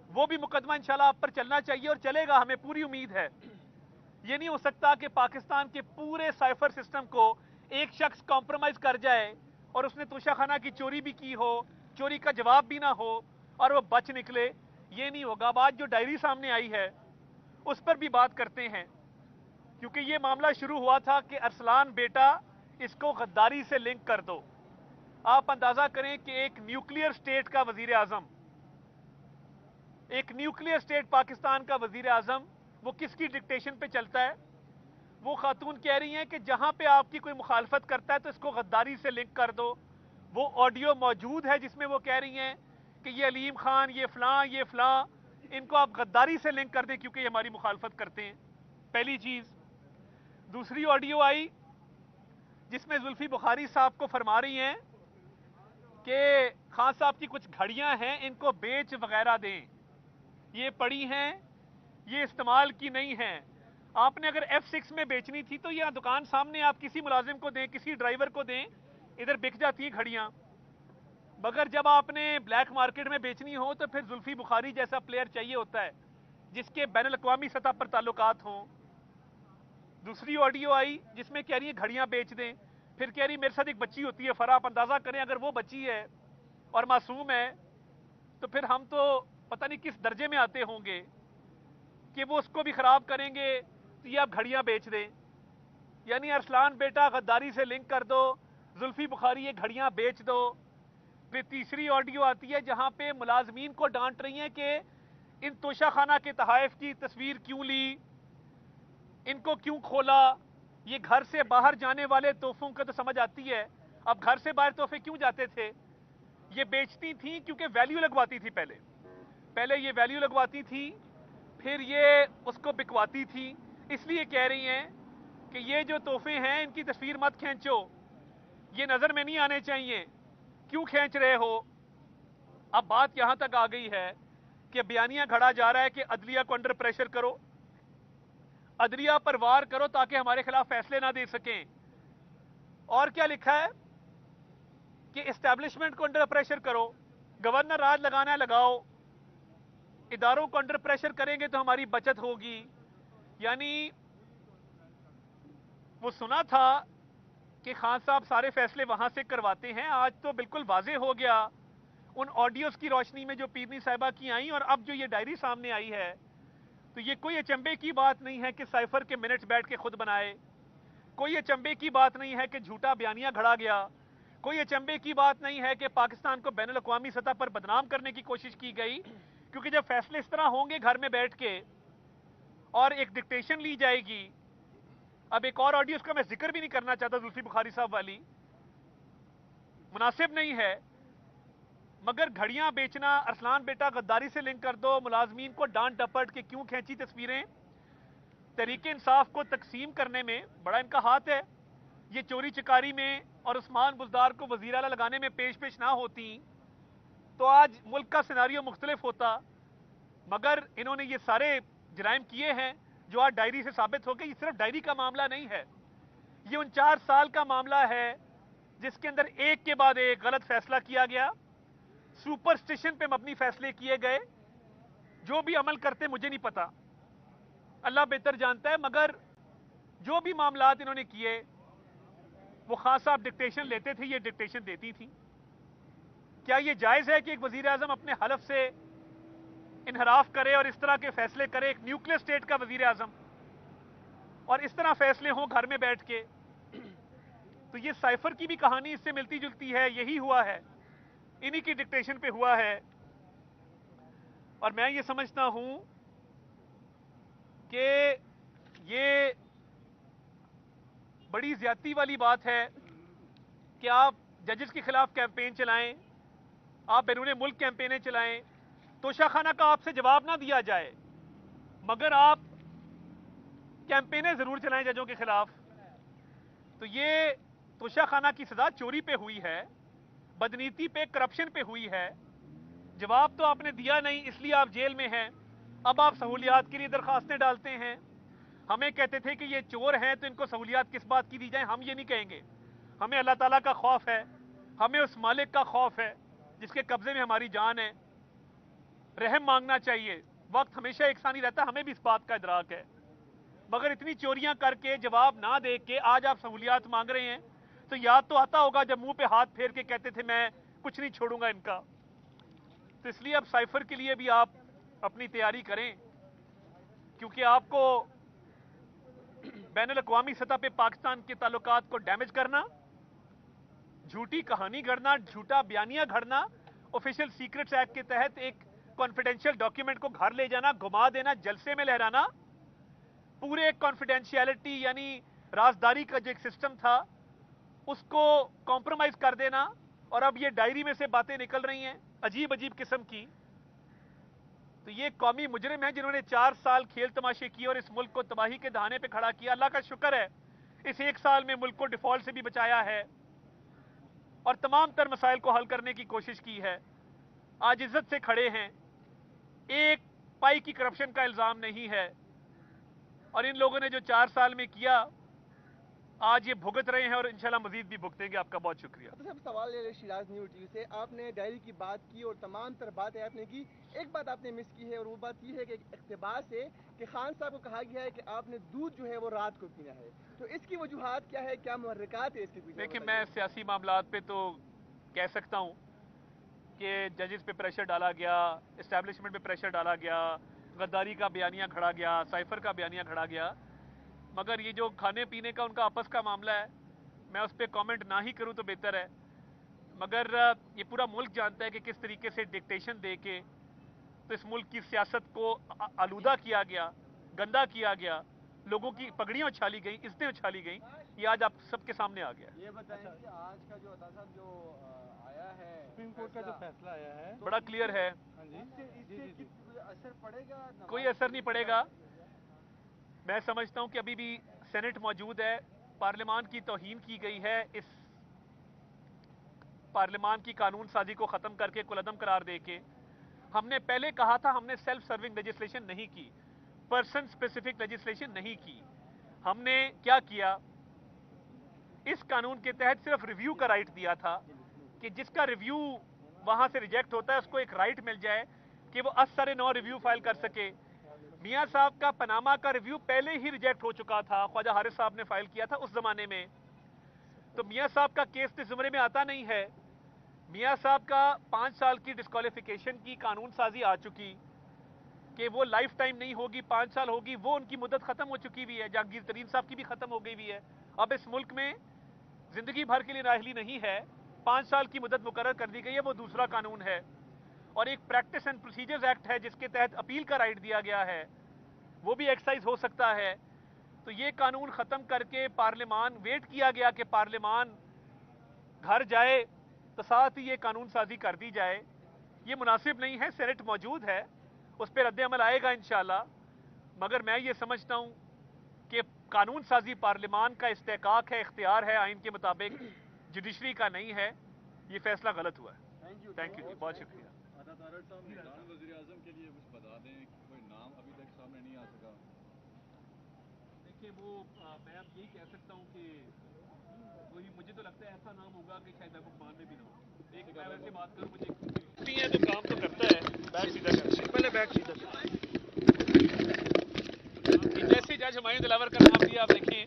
وہ بھی مقدمہ انشاءاللہ آپ پر چلنا چاہیے اور چلے گا، ہمیں پوری امید ہے. یہ نہیں ہو سکتا کہ پاکستان کے پورے سائفر سسٹم کو ایک شخص کمپرومائز کر جائے اور اس نے توشہ خانہ کی چوری بھی کی ہو، چوری کا جواب بھی نہ ہو اور وہ بچ نکلے. یہ نہیں ہوگا. اب آج جو ڈائری سامنے آئی ہے اس پر بھی بات کرتے ہیں، کیونکہ یہ معاملہ شروع ہوا تھا کہ ارسلان بیٹا اس کو غداری سے لنک کر دو. آپ اندازہ کریں کہ ایک نیوکلیئر سٹیٹ کا وزیر اعظم، ایک نیوکلیئر سٹیٹ پاکستان کا وزیر اعظم، وہ کس کی ڈکٹیشن پہ چلتا ہے؟ وہ خاتون کہہ رہی ہیں کہ جہاں پہ آپ کی کوئی مخالفت کرتا ہے تو اس کو غداری سے لنک کر دو. وہ آڈیو موجود ہے جس میں وہ کہہ رہی ہیں کہ یہ علیم خان، یہ فلاں، ان کو آپ غداری سے لنک کر دیں کیونکہ یہ ہماری مخالفت کرتے ہیں. پہلی چیز. دوسری آڈیو آئی جس میں زلفی بخاری صاحب کو فرما رہی ہیں کہ خان صاحب کی کچھ گھڑیاں ہیں، ان کو بیچ وغیرہ دیں، یہ پڑی ہیں، یہ استعمال کی نہیں ہیں. آپ نے اگر F6 میں بیچنی تھی تو یہاں دکان سامنے آپ کسی ملازم کو دیں، کسی ڈرائیور کو دیں، ادھر بک جاتی ہیں گھڑیاں. مگر جب آپ نے بلیک مارکیٹ میں بیچنی ہو تو پھر زلفی بخاری جیسا پلیئر چاہیے ہوتا ہے جس کے بین الاقوامی سطح پر تعلقات ہوں. دوسری آڈیو آئی جس میں کہہ رہی ہیں گھڑیاں بیچ دیں، پھر کہہ رہی میرے ساتھ ایک بچی ہوتی ہے فرا. آپ اندازہ کریں اگر وہ بچی ہے اور معصوم ہے تو پھر ہم تو پتہ نہیں کس درجے میں آتے ہوں گے کہ وہ اس کو بھی خراب کریں گے تو یہ آپ گھڑیاں بیچ دیں. یعنی ارسلان بیٹا غداری سے لنک کر دو، زلفی بخاری یہ گھڑیاں بیچ دو. پھر تیسری آڈیو آتی ہے جہاں پہ ملازمین کو ڈانٹ رہی ہیں کہ ان توشہ خانہ کے تحائف کی تصویر کیوں لی، ان کو کیوں کھولا، یہ گھر سے باہر جانے والے تحفوں کا تو سمجھ آتی ہے. اب گھر سے باہر تحفے کیوں جاتے تھے؟ یہ بیچتی تھیں کیونکہ ویلیو لگواتی تھی. پہلے یہ ویلیو لگواتی تھی، پھر یہ اس کو بکواتی تھی. اس لیے کہہ رہی ہیں کہ یہ جو تحفے ہیں ان کی تصویر مت کھینچو، یہ نظر میں نہیں آنے چاہیے، کیوں کھینچ رہے ہو؟ اب بات یہاں تک آ گئی ہے کہ بیانیہ گھڑا جا رہا ہے کہ عدلیہ کو انڈر پریشر کرو، عدلیہ پر وار کرو تاکہ ہمارے خلاف فیصلے نہ دے سکیں. اور کیا لکھا ہے کہ اسٹیبلشمنٹ کو انڈر پریشر کرو، گورنر راج لگانا ہے لگاؤ، اداروں کو انڈر پریشر کریں گے تو ہماری بچت ہوگی. یعنی وہ سنا تھا کہ خان صاحب سارے فیصلے وہاں سے کرواتے ہیں، آج تو بالکل واضح ہو گیا ان آڈیوز کی روشنی میں جو پیرنی صاحبہ کی آئیں اور اب جو یہ ڈائری سامنے آئی ہے تو یہ کوئی اچنبے کی بات نہیں ہے کہ سائفر کے منٹس بیٹھ کے خود بنائے، کوئی اچنبے کی بات نہیں ہے کہ جھوٹا بیانیہ گھڑا گیا، کوئی اچنبے کی بات نہیں ہے کہ پاکستان کو بین الاقوامی سطح پر بدنام کرنے کی کوشش کی گئی، کیونکہ جب فیصلے اس طرح ہوں گے گھر میں بیٹھ کے اور ایک ڈکٹیشن لی جائے گی. اب ایک اور آڈیو اس کا میں ذکر بھی نہیں کرنا چاہتا، زلفی بخاری صاحب والی، مناسب نہیں ہے، مگر گھڑیاں بیچنا، ارسلان بیٹا غداری سے لنک کر دو، ملازمین کو ڈانٹ ڈپٹ کے کیوں کھینچی تصویریں، تحریک انصاف کو تقسیم کرنے میں بڑا ان کا ہاتھ ہے. یہ چوری چکاری میں اور عثمان بزدار کو وزیر اعلیٰ لگانے میں پیش نہ ہوتی تو آج ملک کا سیناریو مختلف ہوتا، مگر انہوں نے یہ سارے جرائم کیے ہیں جو آج ڈائری سے ثابت ہو گئے. یہ صرف ڈائری کا معاملہ نہیں ہے، یہ 49 سال کا معاملہ ہے جس کے اندر ایک کے بعد ایک غلط فیصلہ کیا گیا، سپرسٹیشن پہ مبنی فیصلے کیے گئے. جو بھی عمل کرتے مجھے نہیں پتا، اللہ بہتر جانتا ہے، مگر جو بھی معاملات انہوں نے کیے وہ خان صاحب ڈکٹیشن لیتے تھے، یہ ڈکٹیشن دیتی تھی. کیا یہ جائز ہے کہ ایک وزیر اعظم اپنے حلف سے انحراف کرے اور اس طرح کے فیصلے کرے، ایک نیوکلیر اسٹیٹ کا وزیر اعظم، اور اس طرح فیصلے ہوں گھر میں بیٹھ کے؟ تو یہ سائفر کی بھی کہانی اس سے ملتی جلتی ہے، یہی ہوا ہے، انہی کی ڈکٹیشن پہ ہوا ہے. اور میں یہ سمجھتا ہوں کہ یہ بڑی زیادتی والی بات ہے کہ آپ ججز کے خلاف کیمپین چلائیں، آپ بیرون ملک کیمپینیں چلائیں، توشہ خانہ کا آپ سے جواب نہ دیا جائے، مگر آپ کیمپینیں ضرور چلائیں ججوں کے خلاف. تو یہ توشہ خانہ کی سزا چوری پہ ہوئی ہے، بدنیتی پہ، کرپشن پہ ہوئی ہے. جواب تو آپ نے دیا نہیں، اس لیے آپ جیل میں ہیں. اب آپ سہولیات کے لیے درخواستیں ڈالتے ہیں. ہمیں کہتے تھے کہ یہ چور ہیں تو ان کو سہولیات کس بات کی دی جائیں. ہم یہ نہیں کہیں گے، ہمیں اللہ تعالیٰ کا خوف ہے، ہمیں اس مالک کا خوف ہے جس کے قبضے میں ہماری جان ہے. رحم مانگنا چاہیے، وقت ہمیشہ یکساں نہیں رہتا، ہمیں بھی اس بات کا ادراک ہے، مگر اتنی چوریاں کر کے جواب نہ دے کے آج آپ سہولیات مانگ رہے ہیں تو یاد تو آتا ہوگا جب منہ پہ ہاتھ پھیر کے کہتے تھے میں کچھ نہیں چھوڑوں گا ان کا. تو اس لیے اب سائفر کے لیے بھی آپ اپنی تیاری کریں، کیونکہ آپ کو بین الاقوامی سطح پہ پاکستان کے تعلقات کو ڈیمیج کرنا، جھوٹی کہانی گھڑنا، جھوٹا بیانیہ گھڑنا، آفیشیل سیکرٹس ایکٹ کے تحت ایک کانفیڈینشیل ڈاکیومنٹ کو گھر لے جانا، گھما دینا، جلسے میں لہرانا، پورے کانفیڈینشیلٹی یعنی رازداری کا جو ایک سسٹم تھا اس کو کمپرومائز کر دینا، اور اب یہ ڈائری میں سے باتیں نکل رہی ہیں عجیب عجیب قسم کی. تو یہ قومی مجرم ہیں جنہوں نے 4 سال کھیل تماشے کیے اور اس ملک کو تباہی کے دہانے پہ کھڑا کیا. اللہ کا شکر ہے اس 1 سال میں ملک کو ڈیفالٹ سے بھی بچایا ہے اور تمام تر مسائل کو حل کرنے کی کوشش کی ہے. آج عزت سے کھڑے ہیں، ایک پائی کی کرپشن کا الزام نہیں ہے، اور ان لوگوں نے جو 4 سال میں کیا آج یہ بھگت رہے ہیں اور انشاءاللہ مزید بھی بھگتیں گے. آپ کا بہت شکریہ. صاحب سوال ہے شیراز نیو ٹی وی سے، آپ نے ڈائری کی بات کی اور تمام تر باتیں آپ نے کی، ایک بات آپ نے مس کی ہے اور وہ بات یہ ہے کہ اقتباس ہے کہ خان صاحب کو کہا گیا ہے کہ آپ نے دودھ جو ہے وہ رات کو پینا ہے، تو اس کی وجوہات کیا ہے، کیا محرکات ہے اس کے پیچھے؟ دیکھیں میں سیاسی معاملات پہ تو کہہ سکتا ہوں کہ ججز پہ پریشر ڈالا گیا، اسٹیبلشمنٹ پہ پریشر ڈالا گیا، غداری کا بیانیہ کھڑا گیا، سائفر کا بیانیہ کھڑا گیا، مگر یہ جو کھانے پینے کا ان کا آپس کا معاملہ ہے میں اس پہ کامنٹ نہ ہی کروں تو بہتر ہے. مگر یہ پورا ملک جانتا ہے کہ کس طریقے سے ڈکٹیشن دے کے تو اس ملک کی سیاست کو آلودہ کیا گیا، گندا کیا گیا، لوگوں کی پگڑیاں اچھالی گئیں، عزتیں اچھالی گئیں. یہ آج آپ سب کے سامنے آ گیا. یہ بتائیں کہ آج کا جو عطا صاحب جو آیا ہے سپریم کورٹ کا جو فیصلہ آیا ہے، بڑا کلیئر ہے، اس سے اثر پڑے گا؟ کوئی اثر نہیں پڑے گا. میں سمجھتا ہوں کہ ابھی بھی سینٹ موجود ہے، پارلیمان کی توہین کی گئی ہے، اس پارلیمان کی قانون سازی کو ختم کر کے کالعدم قرار دے کے. ہم نے پہلے کہا تھا ہم نے سیلف سرونگ لیجسلیشن نہیں کی، پرسن سپیسیفک لیجسلیشن نہیں کی. ہم نے کیا کیا، اس قانون کے تحت صرف ریویو کا رائٹ دیا تھا کہ جس کا ریویو وہاں سے ریجیکٹ ہوتا ہے اس کو ایک رائٹ مل جائے کہ وہ اثر نو ریویو فائل کر سکے. میاں صاحب کا پاناما کا ریویو پہلے ہی ریجیکٹ ہو چکا تھا، خواجہ حارث صاحب نے فائل کیا تھا اس زمانے میں، تو میاں صاحب کا کیس اس زمرے میں آتا نہیں ہے. میاں صاحب کا 5 سال کی ڈسکوالیفیکیشن کی قانون سازی آ چکی. کہ وہ لائف ٹائم نہیں ہوگی, 5 سال ہوگی, وہ ان کی مدت ختم ہو چکی ہوئی ہے. جہانگیر ترین صاحب کی بھی ختم ہو گئی ہوئی ہے. اب اس ملک میں زندگی بھر کے لیے نااہلی نہیں ہے, 5 سال کی مدت مقرر کر دی گئی ہے, وہ دوسرا قانون ہے. اور ایک پریکٹس اینڈ پروسیجرز ایکٹ ہے جس کے تحت اپیل کا رائٹ دیا گیا ہے, وہ بھی ایکسرسائز ہو سکتا ہے. تو یہ قانون ختم کر کے پارلیمان, ویٹ کیا گیا کہ پارلیمان گھر جائے تو ساتھ ہی یہ قانون سازی کر دی جائے. یہ مناسب نہیں ہے. سینٹ موجود ہے, اس پہ رد عمل آئے گا انشاءاللہ, مگر میں یہ سمجھتا ہوں کہ قانون سازی پارلیمان کا استحقاق ہے, اختیار ہے آئین کے مطابق, جوڈیشری کا نہیں ہے. یہ فیصلہ غلط ہوا ہے. تھینک یو جی, بہت شکریہ. عطا طارق صاحب نگران وزیر اعظم کے لیے کچھ بتا دیں, کوئی نام ابھی تک سامنے نہیں آ سکا. دیکھیں وہ میں اب یہی کہہ سکتا ہوں کہ وہی, مجھے تو لگتا ہے ایسا نام ہوگا کہ شاید محبوب مان میں بھی نہ ہو. ایک میں ویسے بات کروں, مجھے ہے تو کام تو کرتا ہے, بیک سیدھا کرتے ہیں, پہلے بیک سیدھا کرتے. جیسے جج ہمایوں دلاور کا نام دیا, آپ دیکھیں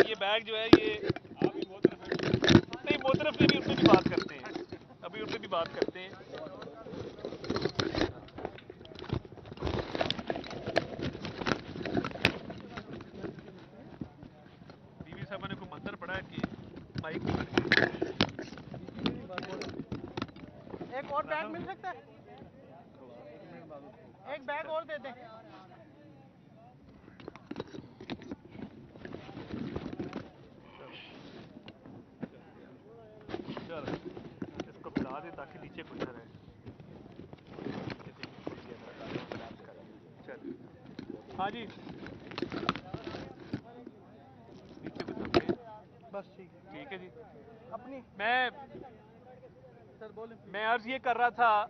یہ بیگ جو ہے یہ آپ بھی نہیں, موترف نے بھی ان سے بھی بات کرتے ہیں, ابھی ان سے بھی بات کرتے ہیں. بیوی صاحبہ نے کوئی منتر پڑھا ہے کہ مائک میں بیٹھ گئے. ایک اور بیگ مل سکتا ہے, ایک بیگ اور دے دیں. چلو اس کو پھیلا دیں تاکہ نیچے کچھ نہ رہے. چل ہاں جی, نیچے کچھ رکھتے ہیں. بس ٹھیک ٹھیک ہے جی. اپنی سر بولیں. میں عرض یہ کر رہا تھا,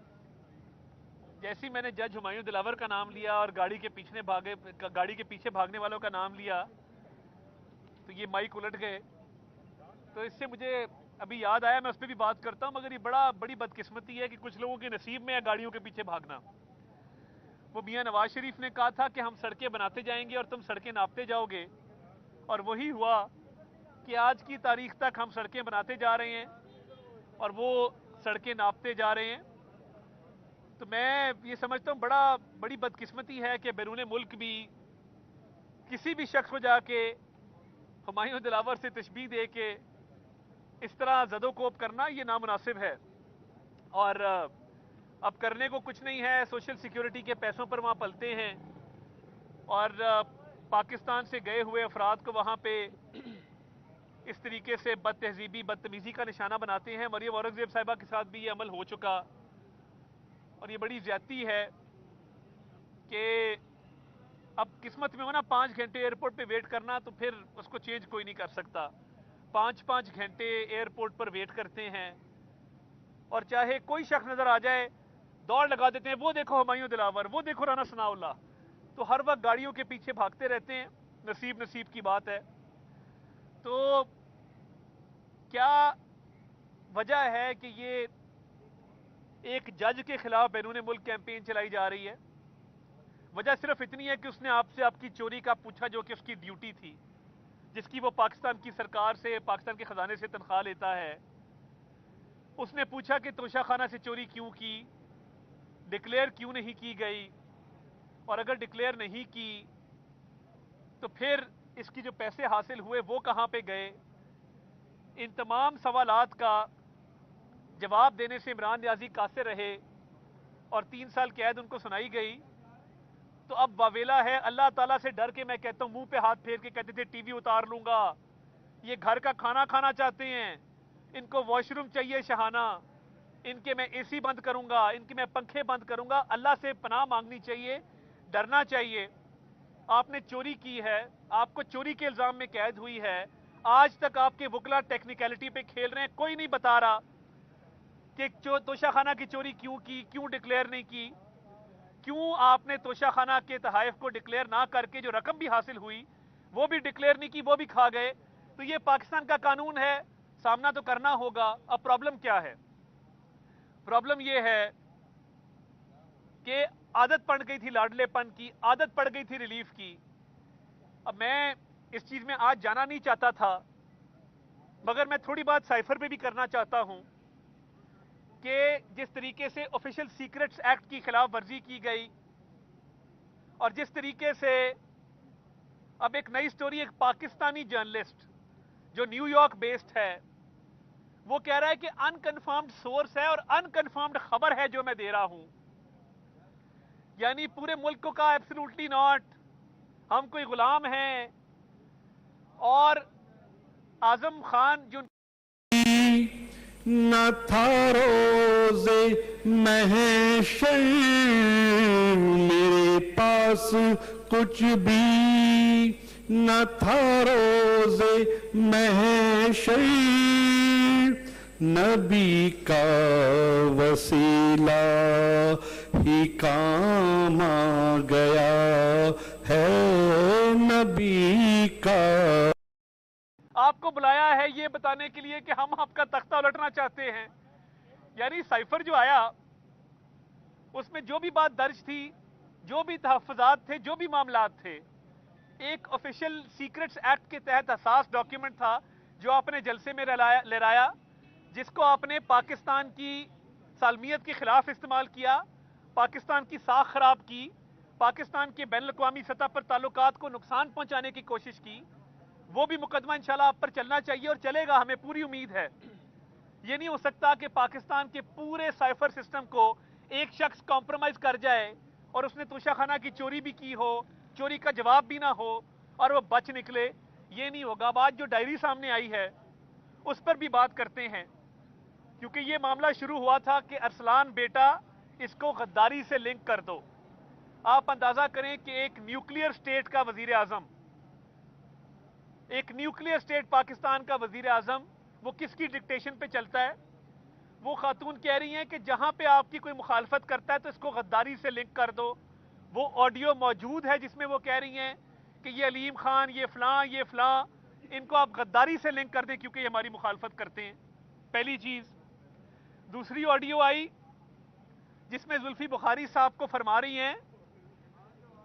جیسے میں نے جج ہمایوں دلاور کا نام لیا اور گاڑی کے پیچھے بھاگنے والوں کا نام لیا تو یہ مائک الٹ گئے. تو اس سے مجھے ابھی یاد آیا, میں اس پہ بھی بات کرتا ہوں, مگر یہ بڑی بدقسمتی ہے کہ کچھ لوگوں کے نصیب میں ہے گاڑیوں کے پیچھے بھاگنا. وہ میاں نواز شریف نے کہا تھا کہ ہم سڑکیں بناتے جائیں گے اور تم سڑکیں ناپتے جاؤ گے, اور وہی ہوا کہ آج کی تاریخ تک ہم سڑکیں بناتے جا رہے ہیں اور وہ سڑکیں ناپتے جا رہے ہیں. تو میں یہ سمجھتا ہوں بڑی بدقسمتی ہے کہ بیرون ملک بھی کسی بھی شخص کو جا کے ہمایوں دلاور سے تشبیہ دے کے اس طرح زد و کوب کرنا یہ نامناسب ہے. اور اب کرنے کو کچھ نہیں ہے, سوشل سیکیورٹی کے پیسوں پر وہاں پلتے ہیں اور پاکستان سے گئے ہوئے افراد کو وہاں پہ اس طریقے سے بد تہذیبی بدتمیزی کا نشانہ بناتے ہیں. مریم اورنگزیب صاحبہ کے ساتھ بھی یہ عمل ہو چکا, اور یہ بڑی زیادتی ہے کہ اب قسمت میں ہونا 5 گھنٹے ایئرپورٹ پہ ویٹ کرنا, تو پھر اس کو چینج کوئی نہیں کر سکتا. 5 گھنٹے ایئرپورٹ پر ویٹ کرتے ہیں, اور چاہے کوئی شخص نظر آ جائے دوڑ لگا دیتے ہیں, وہ دیکھو ہمایوں دلاور, وہ دیکھو رانا ثناء اللہ. تو ہر وقت گاڑیوں کے پیچھے بھاگتے رہتے ہیں. نصیب کی بات ہے. تو کیا وجہ ہے کہ یہ ایک جج کے خلاف بیرون ملک کیمپین چلائی جا رہی ہے؟ وجہ صرف اتنی ہے کہ اس نے آپ سے آپ کی چوری کا پوچھا, جو کہ اس کی ڈیوٹی تھی, جس کی وہ پاکستان کی سرکار سے, پاکستان کے خزانے سے تنخواہ لیتا ہے. اس نے پوچھا کہ توشہ خانہ سے چوری کیوں کی, ڈکلیئر کیوں نہیں کی گئی, اور اگر ڈکلیئر نہیں کی تو پھر اس کی جو پیسے حاصل ہوئے وہ کہاں پہ گئے. ان تمام سوالات کا جواب دینے سے عمران نیازی قاصر رہے اور 3 سال قید ان کو سنائی گئی. تو اب واویلا ہے, اللہ تعالیٰ سے ڈر کے میں کہتا ہوں, منہ پہ ہاتھ پھیر کے کہتے تھے ٹی وی اتار لوں گا. یہ گھر کا کھانا کھانا چاہتے ہیں, ان کو واش روم چاہیے شہانہ, ان کے میں اے سی بند کروں گا, ان کے میں پنکھے بند کروں گا. اللہ سے پناہ مانگنی چاہیے, ڈرنا چاہیے. آپ نے چوری کی ہے, آپ کو چوری کے الزام میں قید ہوئی ہے, آج تک آپ کے وکلا ٹیکنیکلٹی پہ کھیل رہے ہیں, کوئی نہیں بتا رہا کہ توشہ خانہ کی چوری کیوں کی, کیوں ڈکلیئر نہیں کی, کیوں آپ نے توشہ خانہ کے تحائف کو ڈکلیئر نہ کر کے جو رقم بھی حاصل ہوئی وہ بھی ڈکلیئر نہیں کی, وہ بھی کھا گئے. تو یہ پاکستان کا قانون ہے, سامنا تو کرنا ہوگا. اب پرابلم کیا ہے؟ پرابلم یہ ہے کہ عادت پڑ گئی تھی لاڈلے پن کی, عادت پڑ گئی تھی ریلیف کی. اب میں اس چیز میں آج جانا نہیں چاہتا تھا, مگر میں تھوڑی بات سائفر پہ بھی کرنا چاہتا ہوں کہ جس طریقے سے آفیشل سیکرٹس ایکٹ کی خلاف ورزی کی گئی, اور جس طریقے سے اب ایک نئی سٹوری، ایک پاکستانی جرنلسٹ جو نیو یارک بیسڈ ہے وہ کہہ رہا ہے کہ انکنفرمڈ سورس ہے اور انکنفرمڈ خبر ہے جو میں دے رہا ہوں، یعنی پورے ملک کو کہا ایبسلوٹلی ناٹ، ہم کوئی غلام ہیں. اور اعظم خان جو نہ تھا روز محشر میرے پاس کچھ بھی نہ تھا روز محشر، نبی کا وسیلہ ہی کام آ گیا ہے، نبی کا. آپ کو بلایا ہے یہ بتانے کے لیے کہ ہم آپ کا تختہ الٹنا چاہتے ہیں. یعنی سائفر جو آیا اس میں جو بھی بات درج تھی، جو بھی تحفظات تھے، جو بھی معاملات تھے، ایک آفیشیل سیکرٹس ایکٹ کے تحت حساس ڈاکیومنٹ تھا جو آپ نے جلسے میں لہرایا، جس کو آپ نے پاکستان کی سالمیت کے خلاف استعمال کیا، پاکستان کی ساکھ خراب کی، پاکستان کے بین الاقوامی سطح پر تعلقات کو نقصان پہنچانے کی کوشش کی. وہ بھی مقدمہ انشاءاللہ آپ پر چلنا چاہیے اور چلے گا، ہمیں پوری امید ہے. یہ نہیں ہو سکتا کہ پاکستان کے پورے سائفر سسٹم کو ایک شخص کمپرومائز کر جائے اور اس نے توشہ خانہ کی چوری بھی کی ہو، چوری کا جواب بھی نہ ہو اور وہ بچ نکلے. یہ نہیں ہوگا. اب آج جو ڈائری سامنے آئی ہے اس پر بھی بات کرتے ہیں، کیونکہ یہ معاملہ شروع ہوا تھا کہ ارسلان بیٹا اس کو غداری سے لنک کر دو. آپ اندازہ کریں کہ ایک نیوکلیئر سٹیٹ کا وزیر اعظم، ایک نیوکلیئر سٹیٹ پاکستان کا وزیر اعظم، وہ کس کی ڈکٹیشن پہ چلتا ہے؟ وہ خاتون کہہ رہی ہیں کہ جہاں پہ آپ کی کوئی مخالفت کرتا ہے تو اس کو غداری سے لنک کر دو. وہ آڈیو موجود ہے جس میں وہ کہہ رہی ہیں کہ یہ علیم خان، یہ فلاں، ان کو آپ غداری سے لنک کر دیں کیونکہ یہ ہماری مخالفت کرتے ہیں. پہلی چیز. دوسری آڈیو آئی جس میں زلفی بخاری صاحب کو فرما رہی ہیں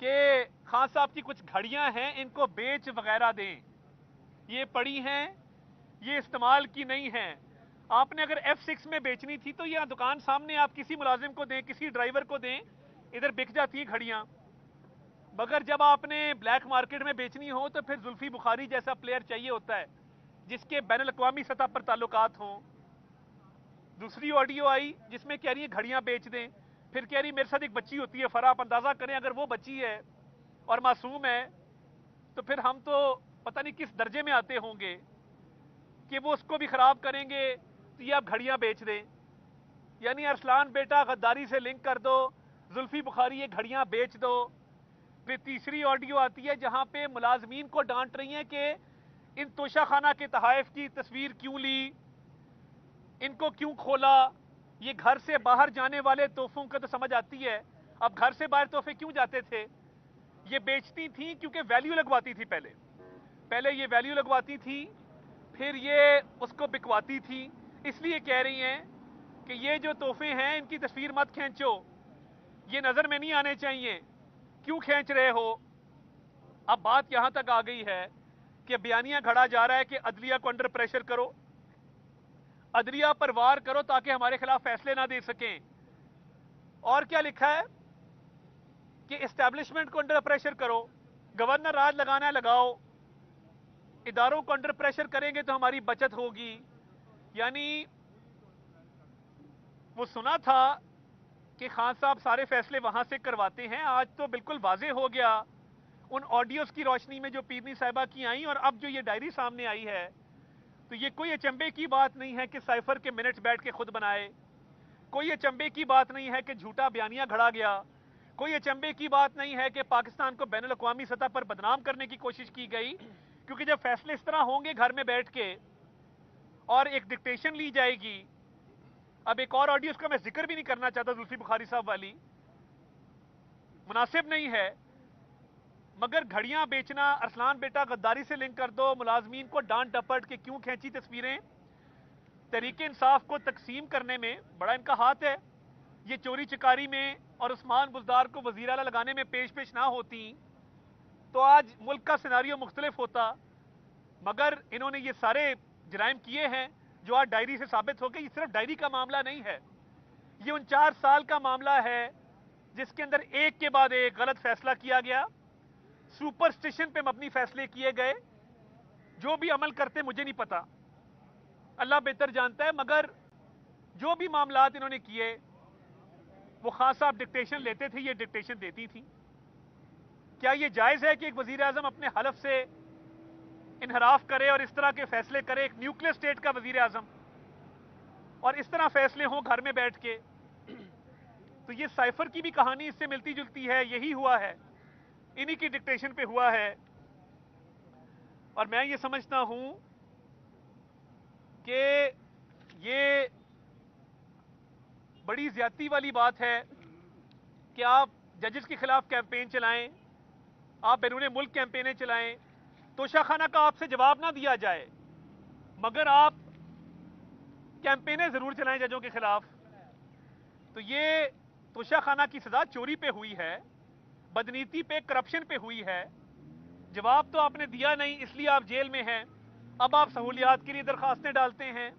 کہ خان صاحب کی کچھ گھڑیاں ہیں ان کو بیچ وغیرہ دیں، یہ پڑی ہیں، یہ استعمال کی نہیں ہیں. آپ نے اگر F6 میں بیچنی تھی تو یہاں دکان سامنے آپ کسی ملازم کو دیں، کسی ڈرائیور کو دیں، ادھر بک جاتی ہیں گھڑیاں. مگر جب آپ نے بلیک مارکیٹ میں بیچنی ہو تو پھر زلفی بخاری جیسا پلیئر چاہیے ہوتا ہے جس کے بین الاقوامی سطح پر تعلقات ہوں. دوسری آڈیو آئی جس میں کہہ رہی ہیں گھڑیاں بیچ دیں، پھر کہہ رہی میرے ساتھ ایک بچی ہوتی ہے فرا. آپ اندازہ کریں اگر وہ بچی ہے اور معصوم ہے تو پھر ہم تو پتہ نہیں کس درجے میں آتے ہوں گے کہ وہ اس کو بھی خراب کریں گے تو یہ آپ گھڑیاں بیچ دیں. یعنی ارسلان بیٹا غداری سے لنک کر دو، زلفی بخاری یہ گھڑیاں بیچ دو. پھر تیسری آڈیو آتی ہے جہاں پہ ملازمین کو ڈانٹ رہی ہیں کہ ان توشہ خانہ کے تحائف کی تصویر کیوں لی، ان کو کیوں کھولا، یہ گھر سے باہر جانے والے تحفوں کا تو سمجھ آتی ہے. اب گھر سے باہر تحفے کیوں جاتے تھے؟ یہ بیچتی تھیں کیونکہ ویلیو لگواتی تھی، پہلے یہ ویلیو لگواتی تھی، پھر یہ اس کو بکواتی تھی. اس لیے کہہ رہی ہیں کہ یہ جو تحفے ہیں ان کی تصویر مت کھینچو، یہ نظر میں نہیں آنے چاہیے، کیوں کھینچ رہے ہو؟ اب بات یہاں تک آ گئی ہے کہ بیانیہ گھڑا جا رہا ہے کہ عدلیہ کو انڈر پریشر کرو، عدلیہ پر وار کرو تاکہ ہمارے خلاف فیصلے نہ دے سکیں. اور کیا لکھا ہے کہ اسٹیبلشمنٹ کو انڈر پریشر کرو، گورنر راج لگانا ہے لگاؤ، اداروں کو انڈر پریشر کریں گے تو ہماری بچت ہوگی. یعنی وہ سنا تھا کہ خان صاحب سارے فیصلے وہاں سے کرواتے ہیں، آج تو بالکل واضح ہو گیا ان آڈیوز کی روشنی میں جو پیرنی صاحبہ کی آئیں اور اب جو یہ ڈائری سامنے آئی ہے. تو یہ کوئی اچنبے کی بات نہیں ہے کہ سائفر کے منٹس بیٹھ کے خود بنائے، کوئی اچنبے کی بات نہیں ہے کہ جھوٹا بیانیہ گھڑا گیا، کوئی اچنبے کی بات نہیں ہے کہ پاکستان کو بین الاقوامی سطح پر بدنام کرنے کی کوشش کی گئی. کیونکہ جب فیصلے اس طرح ہوں گے گھر میں بیٹھ کے اور ایک ڈکٹیشن لی جائے گی. اب ایک اور آڈیو اس کا میں ذکر بھی نہیں کرنا چاہتا، زلفی بخاری صاحب والی مناسب نہیں ہے، مگر گھڑیاں بیچنا، ارسلان بیٹا غداری سے لنک کر دو، ملازمین کو ڈانٹ ڈپٹ کہ کیوں کھینچی تصویریں. تحریک انصاف کو تقسیم کرنے میں بڑا ان کا ہاتھ ہے. یہ چوری چکاری میں اور عثمان بزدار کو وزیر اعلیٰ لگانے میں پیش نہ ہوتی تو آج ملک کا سیناریو مختلف ہوتا. مگر انہوں نے یہ سارے جرائم کیے ہیں جو آج ڈائری سے ثابت ہو گئے. یہ صرف ڈائری کا معاملہ نہیں ہے، یہ 49 سال کا معاملہ ہے جس کے اندر ایک کے بعد ایک غلط فیصلہ کیا گیا, سپرسٹیشن پہ مبنی فیصلے کیے گئے. جو بھی عمل کرتے مجھے نہیں پتا, اللہ بہتر جانتا ہے, مگر جو بھی معاملات انہوں نے کیے وہ خان صاحب ڈکٹیشن لیتے تھے, یہ ڈکٹیشن دیتی تھی. کیا یہ جائز ہے کہ ایک وزیر اعظم اپنے حلف سے انحراف کرے اور اس طرح کے فیصلے کرے, ایک نیوکلیر اسٹیٹ کا وزیر اعظم, اور اس طرح فیصلے ہوں گھر میں بیٹھ کے؟ تو یہ سائفر کی بھی کہانی اس سے ملتی جلتی ہے, یہی ہوا ہے, انہی کی ڈکٹیشن پہ ہوا ہے. اور میں یہ سمجھتا ہوں کہ یہ بڑی زیادتی والی بات ہے کہ آپ ججز کے خلاف کیمپین چلائیں, آپ بیرون ملک کیمپینیں چلائیں, توشہ خانہ کا آپ سے جواب نہ دیا جائے, مگر آپ کیمپینیں ضرور چلائیں ججوں کے خلاف. تو یہ توشہ خانہ کی سزا چوری پہ ہوئی ہے, بدنیتی پہ, کرپشن پہ ہوئی ہے. جواب تو آپ نے دیا نہیں, اس لیے آپ جیل میں ہیں. اب آپ سہولیات کے لیے درخواستیں ڈالتے ہیں.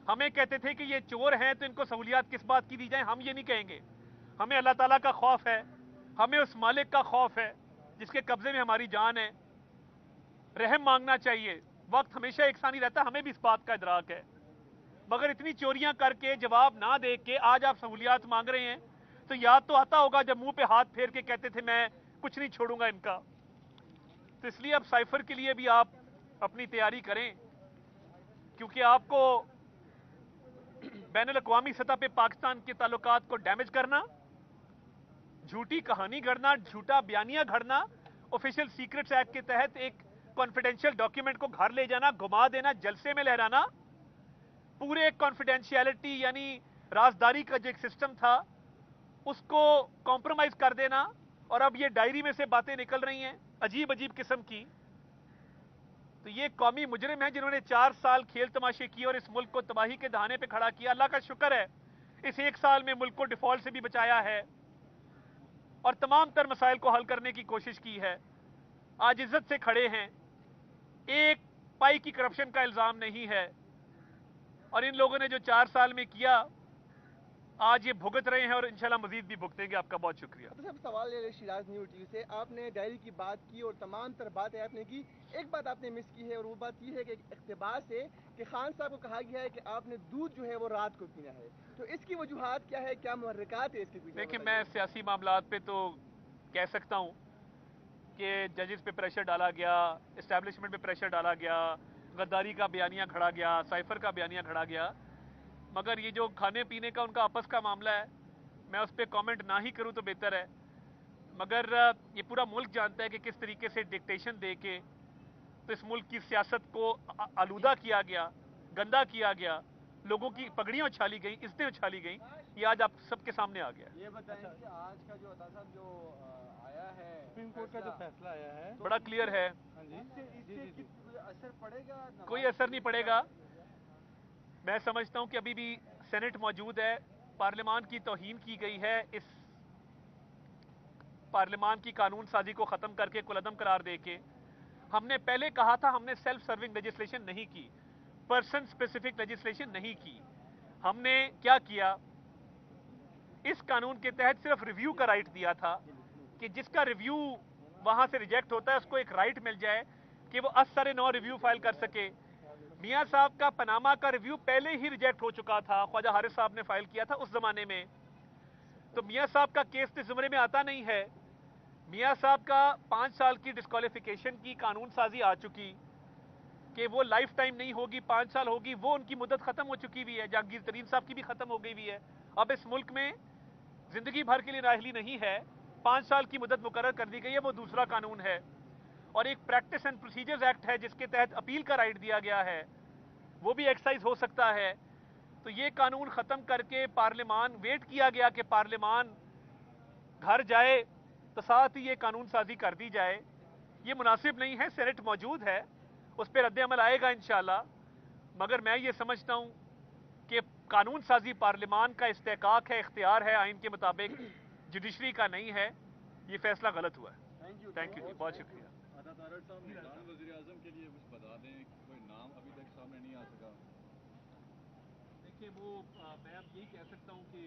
ہمیں کہتے تھے کہ یہ چور ہیں تو ان کو سہولیات کس بات کی دی جائیں. ہم یہ نہیں کہیں گے, ہمیں اللہ تعالیٰ کا خوف ہے, ہمیں اس مالک کا خوف ہے جس کے قبضے میں ہماری جان ہے. رحم مانگنا چاہیے, وقت ہمیشہ یکساں نہیں رہتا, ہمیں بھی اس بات کا ادراک ہے. مگر اتنی چوریاں کر کے جواب نہ دے کے آج آپ سہولیات مانگ رہے ہیں, تو یاد تو آتا ہوگا جب منہ پہ ہاتھ پھیر کے کہتے تھے میں کچھ نہیں چھوڑوں گا ان کا. تو اس لیے اب سائفر کے لیے بھی آپ اپنی تیاری کریں, کیونکہ آپ کو بین الاقوامی سطح پہ پاکستان کے تعلقات کو ڈیمیج کرنا, جھوٹی کہانی گھڑنا, جھوٹا بیانیہ گھڑنا, آفیشیل سیکرٹس ایکٹ کے تحت ایک کانفیڈینشیل ڈاکیومنٹ کو گھر لے جانا, گھما دینا, جلسے میں لہرانا, پورے کانفیڈینشیلٹی یعنی رازداری کا جو ایک سسٹم تھا اس کو کمپرومائز کر دینا, اور اب یہ ڈائری میں سے باتیں نکل رہی ہیں عجیب عجیب قسم کی. تو یہ قومی مجرم ہیں جنہوں نے 4 سال کھیل تماشے کیے اور اس ملک کو تباہی کے دہانے پہ کھڑا کیا. اللہ کا شکر ہے اس 1 سال میں ملک کو ڈیفالٹ سے بھی بچایا ہے اور تمام تر مسائل کو حل کرنے کی کوشش کی ہے. آج عزت سے کھڑے ہیں, ایک پائی کی کرپشن کا الزام نہیں ہے, اور ان لوگوں نے جو 4 سال میں کیا آج یہ بھگت رہے ہیں اور انشاءاللہ مزید بھی بھگتیں گے. آپ کا بہت شکریہ. صاحب سوال ہے شیراز نیو ٹی وی سے, آپ نے ڈائری کی بات کی اور تمام تر باتیں آپ نے کی, ایک بات آپ نے مس کی ہے اور وہ بات یہ ہے کہ اقتباس ہے کہ خان صاحب کو کہا گیا ہے کہ آپ نے دودھ جو ہے وہ رات کو پینا ہے, تو اس کی وجوہات کیا ہے, کیا محرکات ہے اس کے پیچھے؟ دیکھیں میں سیاسی معاملات پہ تو کہہ سکتا ہوں کہ ججز پہ پریشر ڈالا گیا, اسٹیبلشمنٹ پہ پریشر ڈالا گیا, غداری کا بیانیہ کھڑا گیا, سائفر کا بیانیہ کھڑا گیا, مگر یہ جو کھانے پینے کا ان کا آپس کا معاملہ ہے میں اس پہ کامنٹ نہ ہی کروں تو بہتر ہے. مگر یہ پورا ملک جانتا ہے کہ کس طریقے سے ڈکٹیشن دے کے تو اس ملک کی سیاست کو آلودہ کیا گیا, گندا کیا گیا, لوگوں کی پگڑیاں اچھالی گئیں, عزتیں اچھالی گئیں. یہ آج آپ سب کے سامنے آ گیا. یہ بتائیں کہ آج کا جو عطا صاحب جو آیا ہے سپریم کورٹ کا جو فیصلہ آیا ہے بڑا کلیئر ہے, اس سے کوئی اثر پڑے گا؟ کوئی اثر نہیں پڑے گا. میں سمجھتا ہوں کہ ابھی بھی سینٹ موجود ہے, پارلیمان کی توہین کی گئی ہے, اس پارلیمان کی قانون سازی کو ختم کر کے کالعدم قرار دے کے. ہم نے پہلے کہا تھا ہم نے سیلف سرونگ لیجسلیشن نہیں کی, پرسن اسپیسیفک لیجسلیشن نہیں کی. ہم نے کیا کیا, اس قانون کے تحت صرف ریویو کا رائٹ دیا تھا کہ جس کا ریویو وہاں سے ریجیکٹ ہوتا ہے اس کو ایک رائٹ مل جائے کہ وہ اثر نو ریویو فائل کر سکے. میاں صاحب کا پناما کا ریویو پہلے ہی ریجیکٹ ہو چکا تھا, خواجہ حارث صاحب نے فائل کیا تھا اس زمانے میں, تو میاں صاحب کا کیس اس زمرے میں آتا نہیں ہے. میاں صاحب کا 5 سال کی ڈسکوالیفیکیشن کی قانون سازی آ چکی کہ وہ لائف ٹائم نہیں ہوگی, 5 سال ہوگی, وہ ان کی مدت ختم ہو چکی ہوئی ہے. جہانگیر ترین صاحب کی بھی ختم ہو گئی ہوئی ہے. اب اس ملک میں زندگی بھر کے لیے راہلی نہیں ہے, 5 سال کی مدت مقرر کر دی گئی ہے, وہ دوسرا قانون ہے. اور ایک پریکٹس اینڈ پروسیجرز ایکٹ ہے جس کے تحت اپیل کا رائٹ دیا گیا ہے, وہ بھی ایکسرسائز ہو سکتا ہے. تو یہ قانون ختم کر کے پارلیمان ویٹ کیا گیا کہ پارلیمان گھر جائے تو ساتھ ہی یہ قانون سازی کر دی جائے. یہ مناسب نہیں ہے, سینٹ موجود ہے, اس پہ رد عمل آئے گا انشاءاللہ. مگر میں یہ سمجھتا ہوں کہ قانون سازی پارلیمان کا استحقاق ہے, اختیار ہے, آئین کے مطابق جوڈیشری کا نہیں ہے. یہ فیصلہ غلط ہوا ہے. تھینک یو جی, بہت شکریہ. عطا طارق صاحب نگران وزیر اعظم کے لیے کچھ بتا دیں, کوئی نام ابھی تک سامنے نہیں آ سکا. دیکھیے وہ میں اب یہی کہہ سکتا ہوں کہ